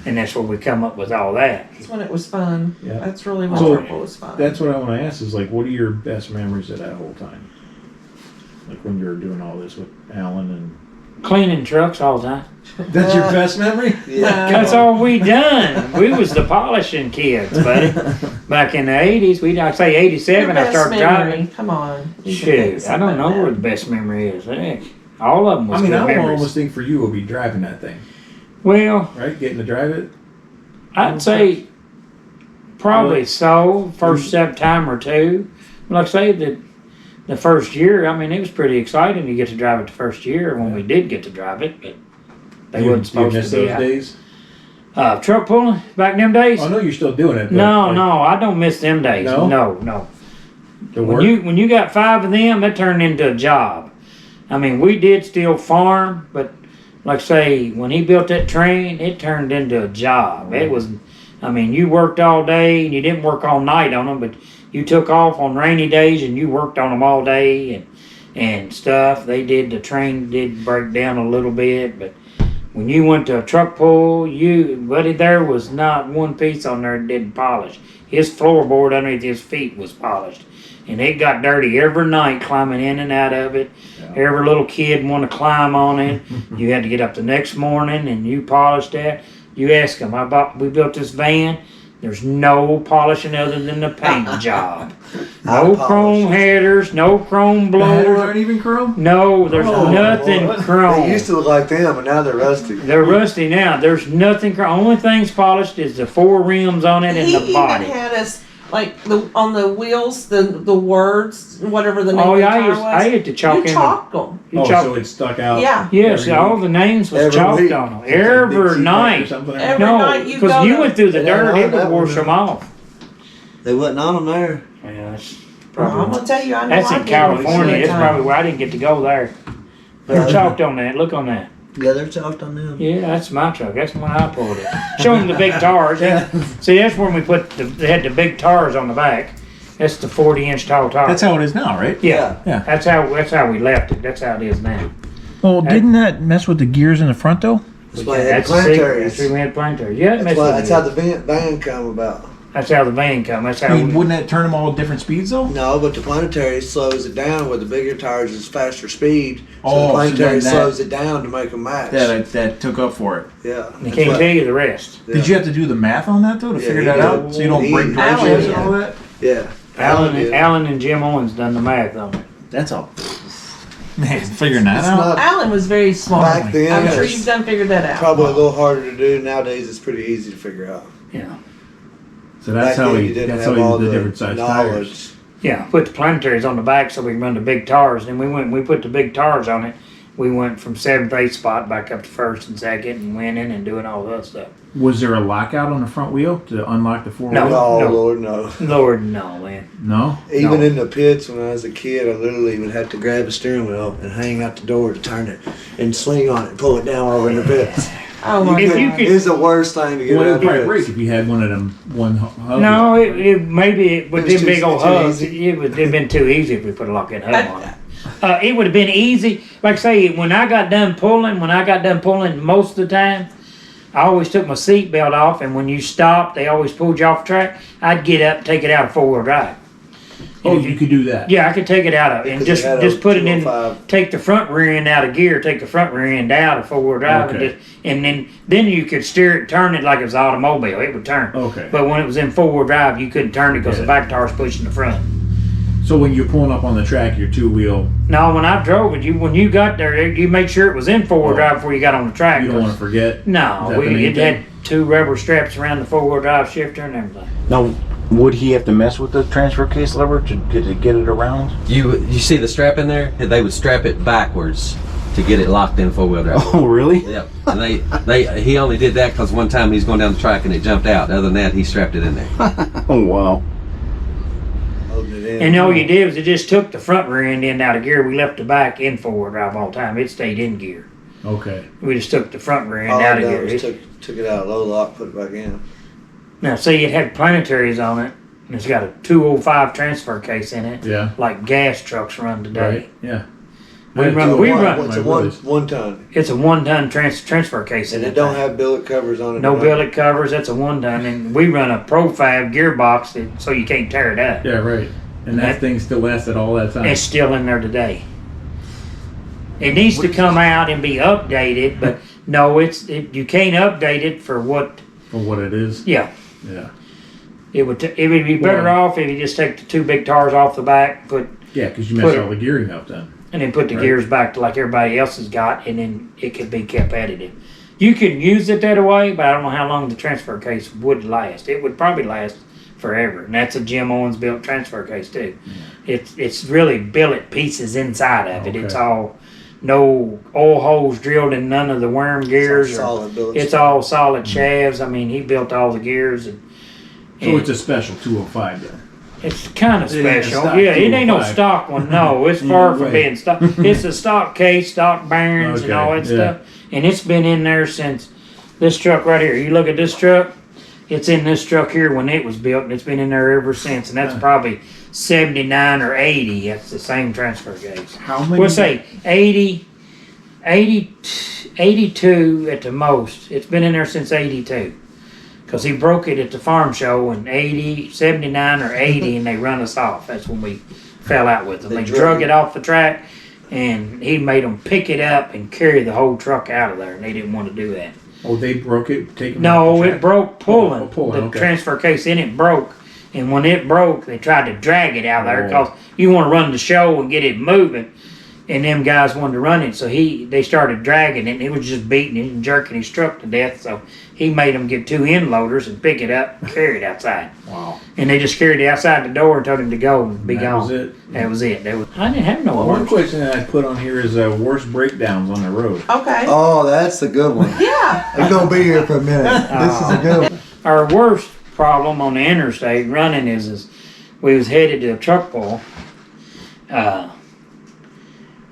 And that's where we come up with all that. That's when it was fun. Yeah. That's really when So, purple was fun. That's what I want to ask is, like, what are your best memories of that whole time? Like when you were doing all this with Alan and... Cleaning trucks all the time. That's your best memory? Yeah. That's all we done. We was the polishing kids, buddy. Back in the 80s, I'd say 87, Your I best started memory. driving. Come on. You can think Shoot, I don't know something where the best memory is. Heck, all of them was I mean, good I would memories. almost think for you would be driving that thing, Well, right? Getting to drive it? I'd say probably so, first time or two. Like I say, the first year, I mean, it was pretty exciting to get to drive it the first year when we did get to drive it, but they wasn't supposed miss to be those out. days? Truck pulling back in them days? Oh, I know you're still doing it. But No, like, no, I don't miss them days. No? No. The When work? you got 5 of them, that turned into a job. I mean, we did still farm, but like I say, when he built that train, it turned into a job. It was, I mean, you worked all day and you didn't work all night on them, but you took off on rainy days and you worked on them all day and stuff. The train did break down a little bit, but when you went to a truck pull, buddy, there was not one piece on there that didn't polish. His floorboard underneath his feet was polished. And it got dirty every night climbing in and out of it. Yeah. Every little kid wanted to climb on it. You had to get up the next morning and you polished that. You ask them, we built this van. There's no polishing other than the paint job. No chrome headers, no chrome blower. The headers aren't even chrome? No, there's nothing chrome. They used to look like them, but now they're rusty. They're rusty now. There's nothing chrome. Only thing's polished is the 4 rims on it and the body. He even had us, like, on the wheels, the words, whatever the name Oh, of the yeah, tire was. I had to chalk in. You chalked them. So it stuck out? Yeah. Yes, all the names was chalked on them. Every night. Every night you because go you to- went through the They dirt, don't it would have wash that them off. They wasn't on them there. Yeah, that's Well, I'm probably. gonna tell you, I know That's I in did it California. one That's time. probably why I didn't get to go there. They're chalked on that. Look on that. Yeah, they're chalked on them. Yeah, that's my truck. That's the one I pulled it. Show them the big tires. See, that's when we they had the big tires on the back. That's the 40-inch tall tire. That's how it is now, right? Yeah. Yeah. That's how we left it. That's how it is now. Well, didn't that mess with the gears in the front, though? That's why they had That's the secret. That's planetaries. why we had planetaries. Yeah, it messed with That's it. how the van come about. That's how the van come. That's how I mean, we, wouldn't that turn them all at different speeds, though? No, but the planetary slows it down where the bigger tires is faster speed. So Oh, the so planetary then that- slows it down to make them match. Yeah, that took up for it. Yeah. they can't tell you the rest. Yeah. Did you have to do the math on that, though, to Yeah, figure he that did. out? So you don't He- break Alan branches did. and all that? Yeah. did. Alan and Jim Owens done the math on it. That's all. Man, figuring that It's out. not Alan was very smart. back then. I'm sure it's you've done figured that out. probably a little harder to do. Nowadays, it's pretty easy to figure out. Yeah. So that's Back how then, he. you didn't That's how have he all did the the different size knowledge. tires. Yeah, put the planetaries on the back so we can run the big tires. Then we put the big tires on it. We went from 7th, 8th spot back up to 1st and 2nd and winning and doing all that stuff. Was there a lockout on the front wheel to unlock the 4-wheel? No. Oh, Lord, no. Lord, no, man. No? Even No. in the pits when I was a kid, I literally would have to grab a steering wheel and hang out the door to turn it and swing on it and pull it down over in the pits. Oh my If you God. could- It's the worst thing to get Well, it out would of the probably pits. break if you had one of them hub. No, maybe with It was them big too- old too hubs, easy. it would have been too easy if we put a lock-in hub on it. It would have been easy. Like I say, when I got done pulling most of the time, I always took my seatbelt off, and when you stopped, they always pulled you off the track. I'd get up, take it out of 4-wheel drive. Oh, you could do that. Yeah, I could take it out of and Because it had just a put it in. 205. Take the front rear end out of gear. Take the front rear end out of 4-wheel drive, Okay. and then you could steer it, turn it like it was an automobile. It would turn. Okay. But when it was in 4-wheel drive, you couldn't turn it because Yeah. the back tire's pushing the front. So when you're pulling up on the track, your 2-wheel, No, when I drove it, when you got there, you made sure it was in 4-wheel drive before you got on the track. you don't want to forget. No, Is that the main it thing? had 2 rubber straps around the 4-wheel drive shifter and everything. Now, would he have to mess with the transfer case lever to get it around? You see the strap in there? They would strap it backwards to get it locked in 4-wheel drive. Oh, really? Yep. And he only did that because one time he's going down the track and it jumped out. Other than that, he strapped it in there. Oh, wow. And all you did was it just took the front rear end in out of gear. We left the back in 4-wheel drive all the time. It stayed in gear. Okay. We just took the front rear end All out I of done gear. was took it out of low lock, put it back in. Now, see, it had planetaries on it, and it's got a 205 transfer case in it. Yeah. Like gas trucks run today. Right. Yeah. We run. It's a one ton. It's a 1-ton transfer case, And in it don't have billet covers on it. no billet covers. That's a 1-ton, and we run a Profab gearbox so you can't tear it up. Yeah, right. And that thing still lasted all that time. It's still in there today. It needs to come out and be updated, but no, you can't update it for what. For what it is. Yeah. Yeah. It would be better off if you just take the 2 big tars off the back, Yeah, because you messed all the gearing up then. and then put the gears back to like everybody else has got, and then it could be kept additive. You can use it that way, but I don't know how long the transfer case would last. It would probably last forever, and that's a Jim Owens built transfer case too. Yeah. It's really billet pieces inside of it. It's all no oil holes drilled in none of the worm gears. It's all solid shafts. I mean, he built all the gears. So it's a special 205 then. It's kind of It ain't a special. stock Yeah, it ain't no 205. stock one. No, it's far from Right. being stock. It's a stock case, stock bearings, and all that stuff. And it's been in there since this truck right here. You look at this truck, it's in this truck here when it was built, and it's been in there ever since. And that's probably 79 or 80. That's the same transfer case. How many? We'll say 80, 82 at the most. It's been in there since 82. Because he broke it at the farm show in 79 or 80, and they run us off. That's when we fell out with them. They drug it off the track, and he made them pick it up and carry the whole truck out of there, and they didn't want to do that. Oh, they broke it? No, it broke pulling. Pulling, The okay. transfer case in it broke. And when it broke, they tried to drag it out of there because you want to run the show and get it moving. And them guys wanted to run it, so they started dragging it, and it was just beating it and jerking his truck to death. So he made them get 2 end loaders and pick it up and carry it outside. Wow. And they just carried it outside the door and told him to go and be gone. That was it? That was it. I didn't have no One worst. question that I put on here is worst breakdowns on the road. Okay. Oh, that's a good one. Yeah. I'm gonna be here for a minute. This is a good one. Our worst problem on the interstate running is we was headed to a truck pull.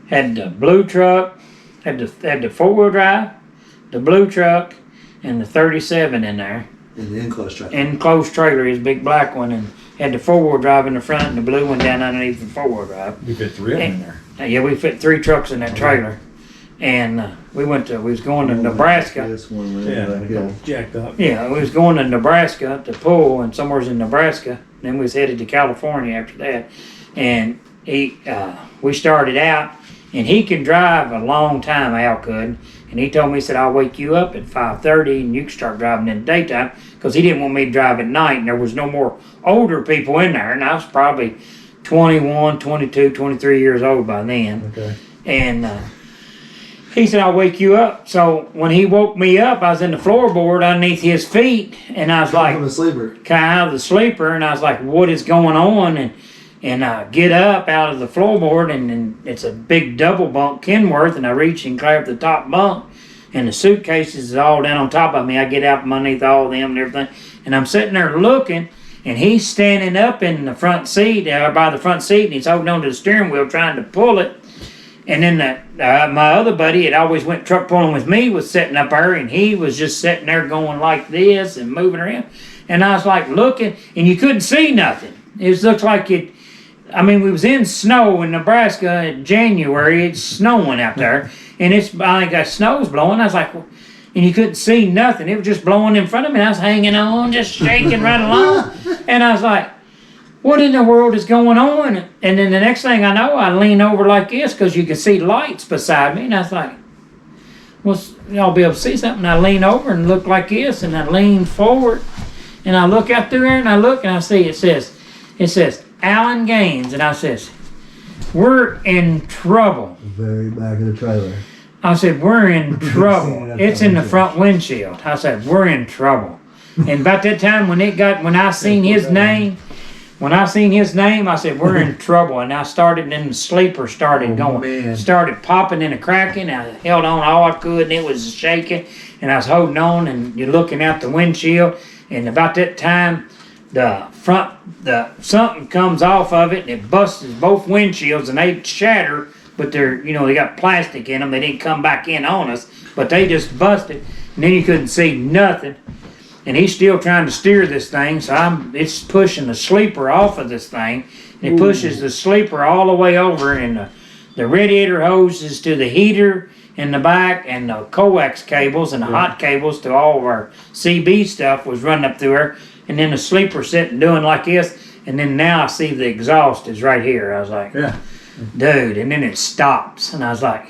Had the blue truck, had the 4-wheel drive, the blue truck, and the 37 in there. In the enclosed trailer. Enclosed trailer, his big black one, and had the 4-wheel drive in the front and the blue one down underneath the 4-wheel drive. We fit 3 of them in there. Yeah, we fit 3 trucks in that trailer. And we was going to Nebraska. This one, Yeah, jacked up. Yeah, we was going to Nebraska to pull, and somewhere's in Nebraska. Then we was headed to California after that. And we started out, and he can drive a long time, Al could. And he told me, he said, I'll wake you up at 5:30 and you can start driving in the daytime, because he didn't want me to drive at night, and there was no more older people in there. And I was probably 21, 22, 23 years old by then. Okay. And he said, I'll wake you up. So when he woke me up, I was in the floorboard underneath his feet, and I was like, From a sleeper. kind of out of the sleeper, and I was like, what is going on? And I get up out of the floorboard, and it's a big double bunk Kenworth, and I reach and grab the top bunk, and the suitcases is all down on top of me. I get out from underneath all of them and everything, and I'm sitting there looking, and he's standing up in the front seat, by the front seat, and he's holding on to the steering wheel trying to pull it. And then my other buddy that always went truck pulling with me was sitting up there, and he was just sitting there going like this and moving around. And I was like looking, and you couldn't see nothing. It looked like we was in snow in Nebraska in January. It's snowing out there, and I think that snow's blowing. I was like, and you couldn't see nothing. It was just blowing in front of me. I was hanging on, just shaking right along. And I was like, what in the world is going on? And then the next thing I know, I lean over like this because you can see lights beside me. And I was like, well, y'all be able to see something? I lean over and look like this, and I lean forward, and I look out through there, and I look, and I see it says Alan Gaines, and I says, we're in trouble. Very back of the trailer. I said, we're in trouble. It's in the front windshield. I said, we're in trouble. And about that time when I seen his name, When I seen his name, I said, we're in trouble. And I started, and then the sleeper started going. Man. Started popping and cracking. I held on all I could, and it was shaking. And I was holding on, and you're looking out the windshield. And about that time, something comes off of it, and it busts both windshields, and they shatter. But they're, they got plastic in them. They didn't come back in on us, but they just busted. And then you couldn't see nothing. And he's still trying to steer this thing, so it's pushing the sleeper off of this thing. And it pushes the sleeper all the way over, and the radiator hoses to the heater in the back, and the coax cables and the hot cables to all of our CB stuff was running up through her. And then the sleeper sitting doing like this, and then now I see the exhaust is right here. I was like, dude, and then it stops, and I was like,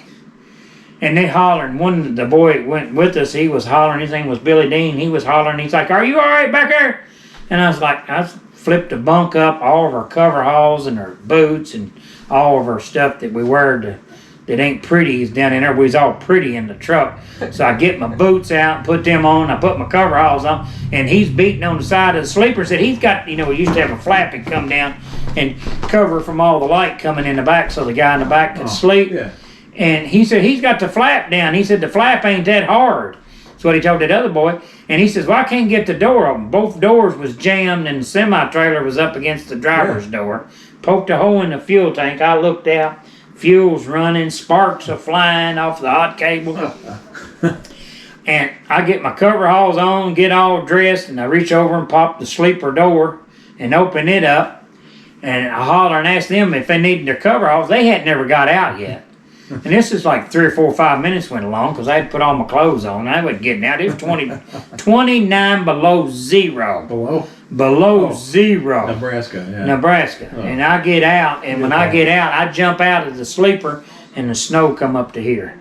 and they hollering. The boy went with us, he was hollering, his name was Billy Dean, he was hollering, he's like, are you all right back there? And I was like, I flipped the bunk up, all of our cover hauls and our boots and all of our stuff that we wear that ain't pretty is down in there. We was all pretty in the truck. So I get my boots out, put them on, I put my cover hauls on, and he's beating on the side of the sleeper. Said he's got, we used to have a flap that come down and cover from all the light coming in the back so the guy in the back could sleep. Yeah. And he said he's got the flap down. He said the flap ain't that hard. That's what he told that other boy. And he says, well, I can't get the door open. Both doors was jammed, and the semi-trailer was up against the driver's door. Poked a hole in the fuel tank. I looked out. Fuel's running. Sparks are flying off the hot cable. And I get my cover hauls on, get all dressed, and I reach over and pop the sleeper door and open it up. And I holler and ask them if they needed their cover hauls. They had never got out yet. And this is like 3 or 4 or 5 minutes went along because I had put all my clothes on. I wasn't getting out. It was 29 below zero. Below zero. Nebraska, yeah. Nebraska. Oh. And I get out, and when I get out, I jump out of the sleeper, and the snow come up to here.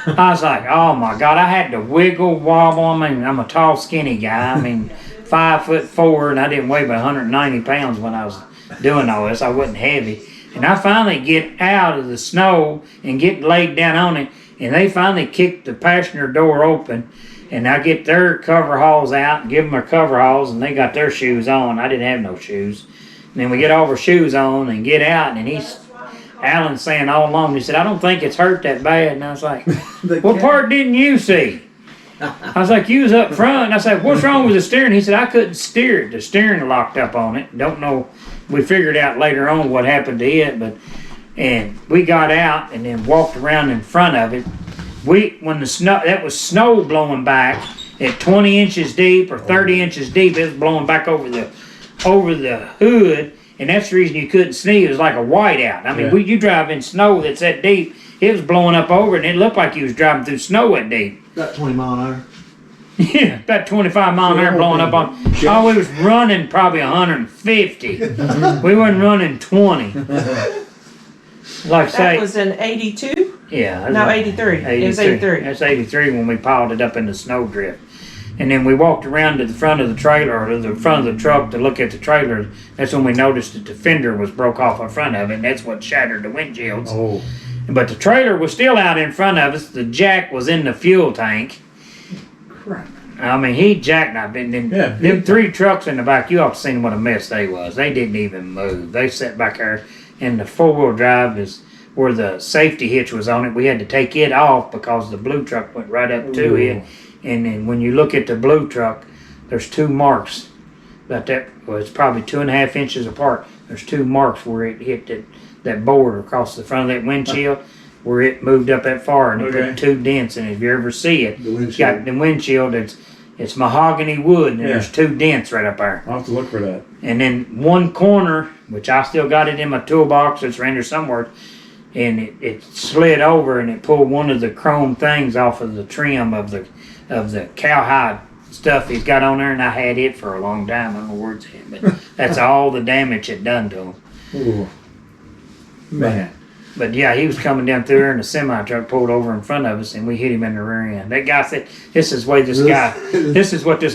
I was like, oh my God, I had to wiggle, wobble. I mean, I'm a tall, skinny guy. I mean, 5'4", and I didn't weigh but 190 pounds when I was doing all this. I wasn't heavy. And I finally get out of the snow and get laid down on it, and they finally kicked the passenger door open, and I get their cover hauls out and give them their cover hauls, and they got their shoes on. I didn't have no shoes. And then we get all our shoes on and get out, and Alan's saying all along, he said, I don't think it's hurt that bad. And I was like, what part didn't you see? I was like, you was up front. And I said, what's wrong with the steering? He said, I couldn't steer it. The steering locked up on it. Don't know. We figured out later on what happened to it, and we got out and then walked around in front of it. That was snow blowing back at 20 inches deep or 30 inches deep. It was blowing back over the hood, and that's the reason you couldn't see. It was like a whiteout. I mean, you drive in snow that's that deep, it was blowing up over, and it looked like you was driving through snow that deep. About 20 mile an hour. Yeah, about 25 mile an hour blowing up on. Oh, we was running probably 150. We wasn't running 20. Like that was in 82? Yeah. No, 83. It was 83. That's 83 when we piled it up in the snowdrift. And then we walked around to the front of the trailer, or to the front of the truck to look at the trailer. That's when we noticed that the fender was broke off in front of it, and that's what shattered the windshields. Oh. But the trailer was still out in front of us. The jack was in the fuel tank. Crap. I mean, he jackknifed it. Them 3 trucks in the back, you ought to seen what a mess they was. They didn't even move. They sat back there, and the 4-wheel drive is where the safety hitch was on it. We had to take it off because the blue truck went right up to it. And then when you look at the blue truck, there's 2 marks. It's probably 2.5 inches apart. There's 2 marks where it hit that board across the front of that windshield. Where it moved up that far, and it put 2 dents in it. If you ever see it, it's got the windshield. It's mahogany wood, and there's 2 dents right up there. I'll have to look for that. And then one corner, which I still got it in my toolbox, it's around there somewhere, and it slid over and it pulled one of the chrome things off of the trim of the cowhide stuff he's got on there, and I had it for a long time. I don't know where it's at, but that's all the damage it done to him. Ooh. Man. But yeah, he was coming down through there, and a semi truck pulled over in front of us, and we hit him in the rear end. That guy said, "This is what this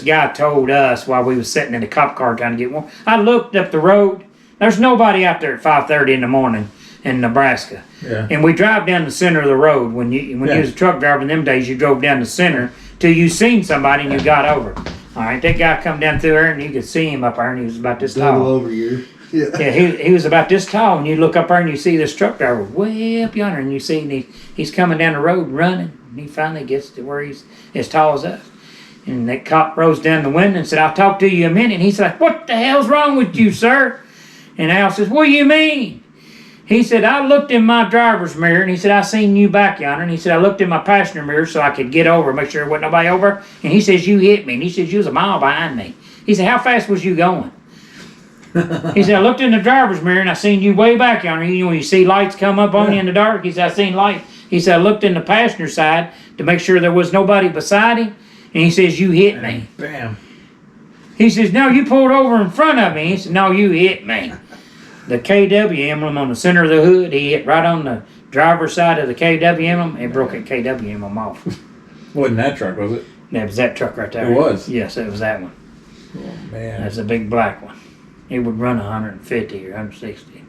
guy told us while we was sitting in the cop car trying to get one." I looked up the road. There's nobody out there at 5:30 in the morning in Nebraska. Yeah. And we drive down the center of the road. When you was a truck driver in them days, you drove down the center till you seen somebody and you got over. All right, that guy come down through there and you could see him up there and he was about this Double tall. over year. Yeah. Yeah, he was about this tall, and you look up there and you see this truck driver way up yonder, and you see he's coming down the road running. And he finally gets to where he's as tall as us. And that cop rose down the window and said, "I'll talk to you a minute." And he's like, "What the hell's wrong with you, sir?" And Al says, "What do you mean?" He said, "I looked in my driver's mirror," and he said, "I seen you back yonder." And he said, "I looked in my passenger mirror so I could get over, make sure there wasn't nobody over." And he says, "You hit me." And he says, "You was a mile behind me." He said, "How fast was you going?" He said, "I looked in the driver's mirror and I seen you way back yonder. You know, when you see lights come up on you in the dark." He said, "I seen lights." He said, "I looked in the passenger side to make sure there was nobody beside him." And he says, "You hit me." Bam. He says, "No, you pulled over in front of me." He said, "No, you hit me." The KW emblem on the center of the hood, he hit right on the driver's side of the KW emblem. It broke that KW emblem off. Wasn't that truck, was it? That was that truck right there. It was? Yes, it was that one. Oh, man. That's a big black one. It would run 150 or 160.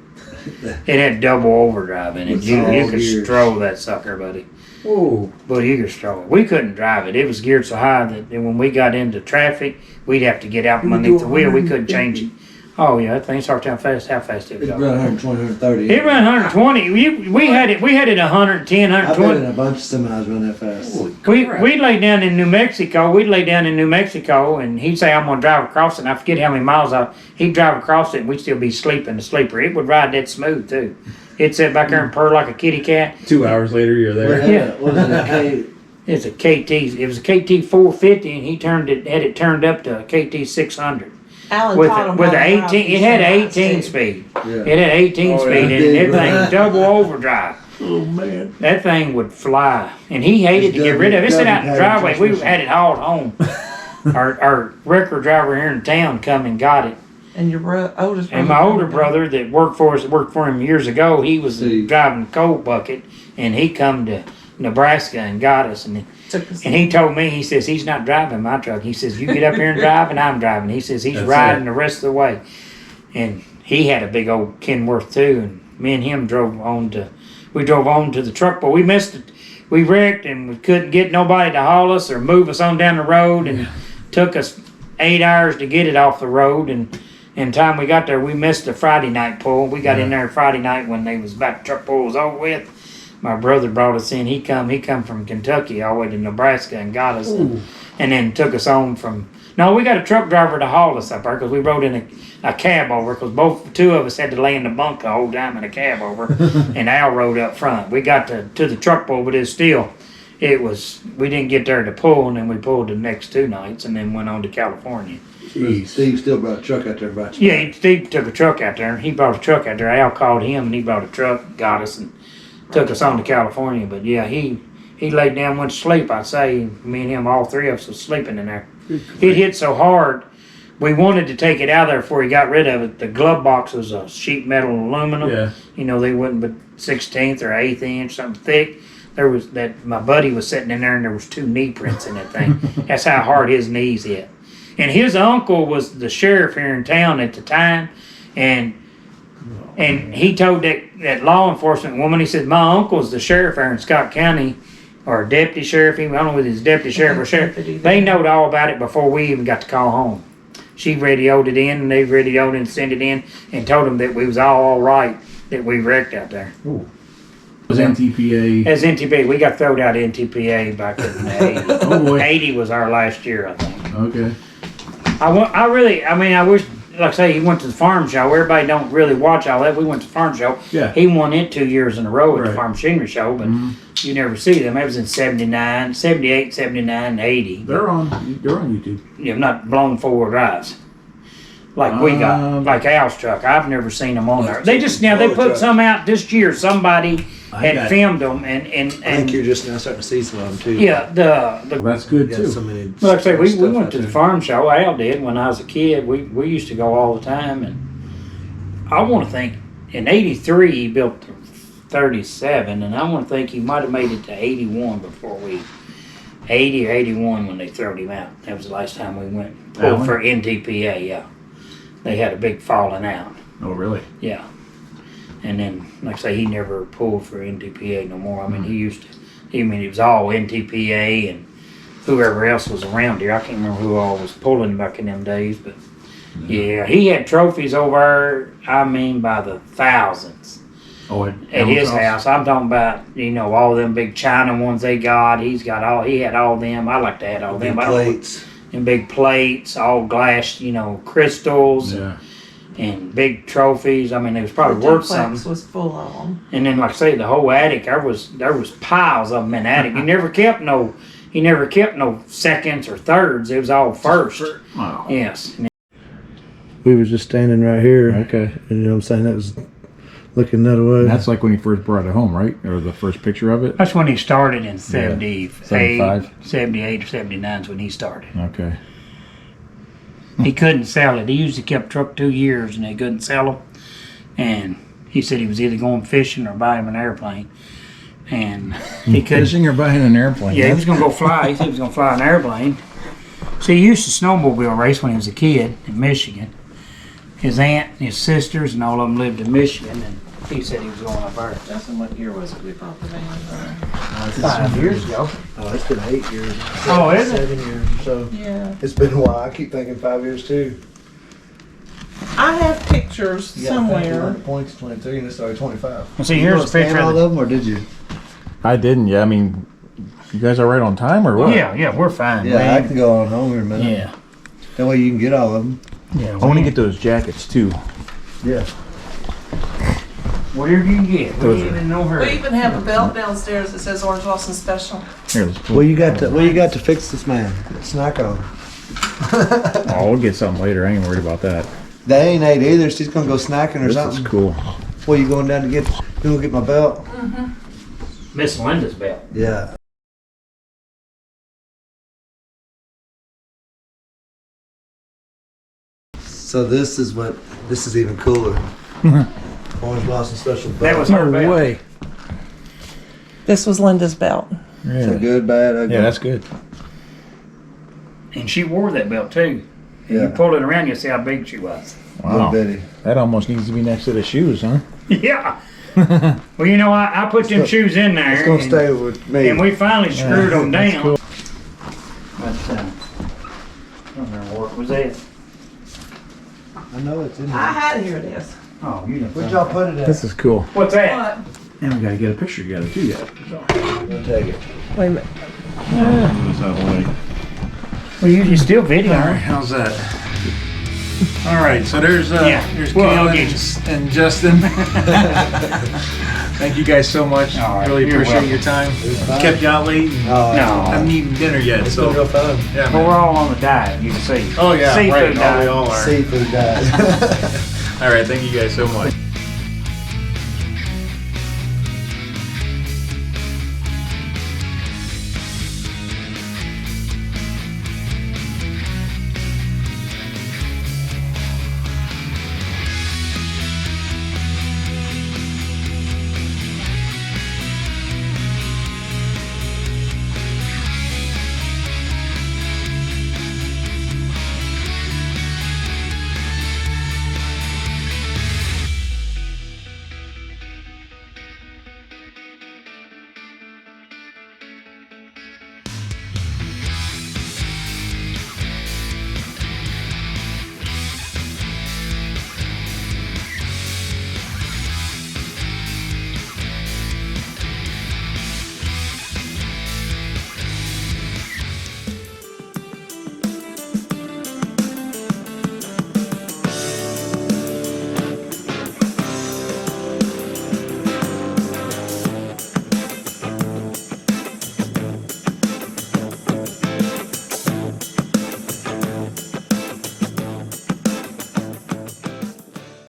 It had double overdrive in it. You could stroll that sucker, buddy. Whoa. But you could stroll it. We couldn't drive it. It was geared so high that when we got into traffic, we'd have to get out from underneath the wheel. We couldn't change it. Oh yeah, that thing started how fast it would It go. run 120, 130. It ran 120. We had it 110, I've been 120. in a bunch of semis run that fast. We'd lay down in New Mexico. And he'd say, "I'm gonna drive across it." And I forget how many miles he'd drive across it, and we'd still be sleeping the sleeper. It would ride that smooth too. It'd sit back there and purr like a kitty cat. 2 hours later, you're there. Yeah. Was it a K? It's a KT. It was a KT 450, and he had it turned up to a KT 600. Alan With taught him with how an to drive 18, it these had semis, 18 too. speed. Yeah. It had 18 Oh, speed, yeah. and that thing double overdrive. Oh man. That thing would fly, and he hated to get rid of it. It sat out in the driveway. We had it hauled home. Our record driver here in town come and got it. And your oldest brother. And my older brother that worked for him years ago, he was driving coal bucket, and he come to Nebraska and got us. And he told me, he says, "He's not driving my truck." He says, "You get up here and drive, and I'm driving." He says, "He's riding the rest of the way." And he had a big old Kenworth too, and me and him drove on to the truck, but we missed it. We wrecked, and we couldn't get nobody to haul us or move us on down the road, and took us 8 hours to get it off the road. And in time we got there, we missed the Friday night pull. We got in there Friday night when they was about truck pull was over with. My brother brought us in. He come from Kentucky all the way to Nebraska and got us, and then took us on from. No, we got a truck driver to haul us up there because we rode in a cab over because two of us had to lay in the bunk the whole time in a cab over, and Al rode up front. We got to the truck pull, but we didn't get there to pull, and then we pulled the next 2 nights, and then went on to California. Jeez. Steve still brought a truck out there, brought you. Yeah, Steve took a truck out there. He brought a truck out there. Al called him, and he brought a truck, got us, and took us on to California. But yeah, he laid down, went to sleep. I'd say me and him, all three of us, was sleeping in there. It hit so hard, we wanted to take it out of there before he got rid of it. The glove box was a sheet metal aluminum. Yeah. You know, they wouldn't but 1/16 or 1/8 inch, something thick. There was that my buddy was sitting in there, and there was 2 knee prints in that thing. That's how hard his knees hit. And his uncle was the sheriff here in town at the time, and he told that law enforcement woman, he said, "My uncle's the sheriff here in Scott County, or deputy sheriff, even, I don't know whether he's deputy sheriff or sheriff. They knowed all about it before we even got to call home." She radioed it in, and they radioed and sent it in, and told them that we was all right, that we wrecked out there. Ooh. Was NTPA? As NTPA, we got thrown out of NTPA back in the 80s. Oh boy. 80 was our last year, I think. Okay. I wish, like I say, he went to the farm show. Everybody don't really watch all that. We went to the farm show. Yeah. He won it 2 years in a row at the Right. farm machinery show, but you never see them. That was in 79, 78, 79, and 80. They're on YouTube. You know, not blown forward drives. Like we got, like Al's truck. I've never seen them on there. They just, now they put some out this year. Somebody had filmed them, and I think you're just now starting to see some of them too. yeah, That's good Yeah, too. so many like I say, we stuff went out to the there. farm show. Al did when I was a kid. We used to go all the time, and I want to think in '83 he built the 37, and I want to think he might have made it to 81 before 80 or 81 when they throwed him out. That was the last time we went pulled for NTPA. Yeah, they had a big falling out. Oh really? Yeah. And then, like I say, he never pulled for NTPA no more. I mean, he used to, it was all NTPA, and whoever else was around here. I can't remember who all was pulling back in them days, but yeah, he had trophies over, I mean, by the thousands. Oh, At his house. I'm talking about, all them big China ones they got. He had all them. I like to have all them. Big plates. And big plates, all glass, crystals. Yeah. And big trophies. I mean, it was probably The worth duplex something. was full of them. And then, like I say, the whole attic, there was piles of them in the attic. He never kept no seconds or thirds. It was all first. Wow. Yes. We was just standing right here. Okay. And you know what I'm saying? That was looking that way. That's like when he first brought it home, right? Or the first picture of it? That's when he started in 78, 75? 78 or 79 is when he started. Okay. He couldn't sell it. He usually kept truck 2 years and they couldn't sell them. And he said he was either going fishing or buying an airplane. And he couldn't. Fishing or buying an airplane? Yeah, he was going to go fly. He said he was going to fly an airplane. See, he used to snowmobile race when he was a kid in Michigan. His aunt and his sisters and all of them lived in Michigan. And he said he was going up there. Justin, what year was it we brought the van? 5 years ago. Oh, it's been 8 years. Oh, is it? 7 years or so. Yeah. It's been a while. I keep thinking 5 years too. I have pictures You gotta think somewhere. about the points 23 and it started 25. And see, You here's gonna a picture scan all of of them, or did you? I didn't, yeah. I mean, you guys are right on time or what? Yeah, we're fine. Yeah, I can go on home here a minute. Yeah. That way you can get all of them. Yeah. I want to get those jackets too. Yeah. Whatever you can get. We ain't in no We hurry. even have a belt downstairs that says Orange Blossom Special. Here, let's pull. What you got to fix this man? Snack on. Oh, we'll get something later. I ain't worried about that. That ain't 8 either. She's gonna go snacking or This something. is cool. Well, you going down to get? You gonna get my belt? Miss Linda's belt. Yeah. So this is even cooler. Orange Blossom Special belt. That was her belt. way. This was Linda's belt. So good, bad, ugly. Yeah, that's good. And she wore that belt too. And Yeah. you pull it around, you see how big she was. Little Wow. bitty. That almost needs to be next to the shoes, huh? Yeah. Well, I put them shoes in there. It's gonna and, stay with me. and we finally screwed them that's down. cool. But, I don't remember what was that. I know it's in there. I had it. Here it is. Oh, you know. Where'd y'all put it at? This is cool. What's that? What? And we gotta get a picture together too yet. I'll take it. Wait a minute. Move this out of the way. Well, you still video. All right, how's that? All right, so there's there's Well, I'll Kaelin and Justin. Thank you guys so much. All right, Really you're appreciate welcome. your time. Kept you out late. And No. I haven't eaten dinner yet, It's so been real fun. yeah, Well, man. we're all on the diet, you can see. Oh yeah, Seafood right. No, diet. we all are. Seafood diet. All right, thank you guys so much.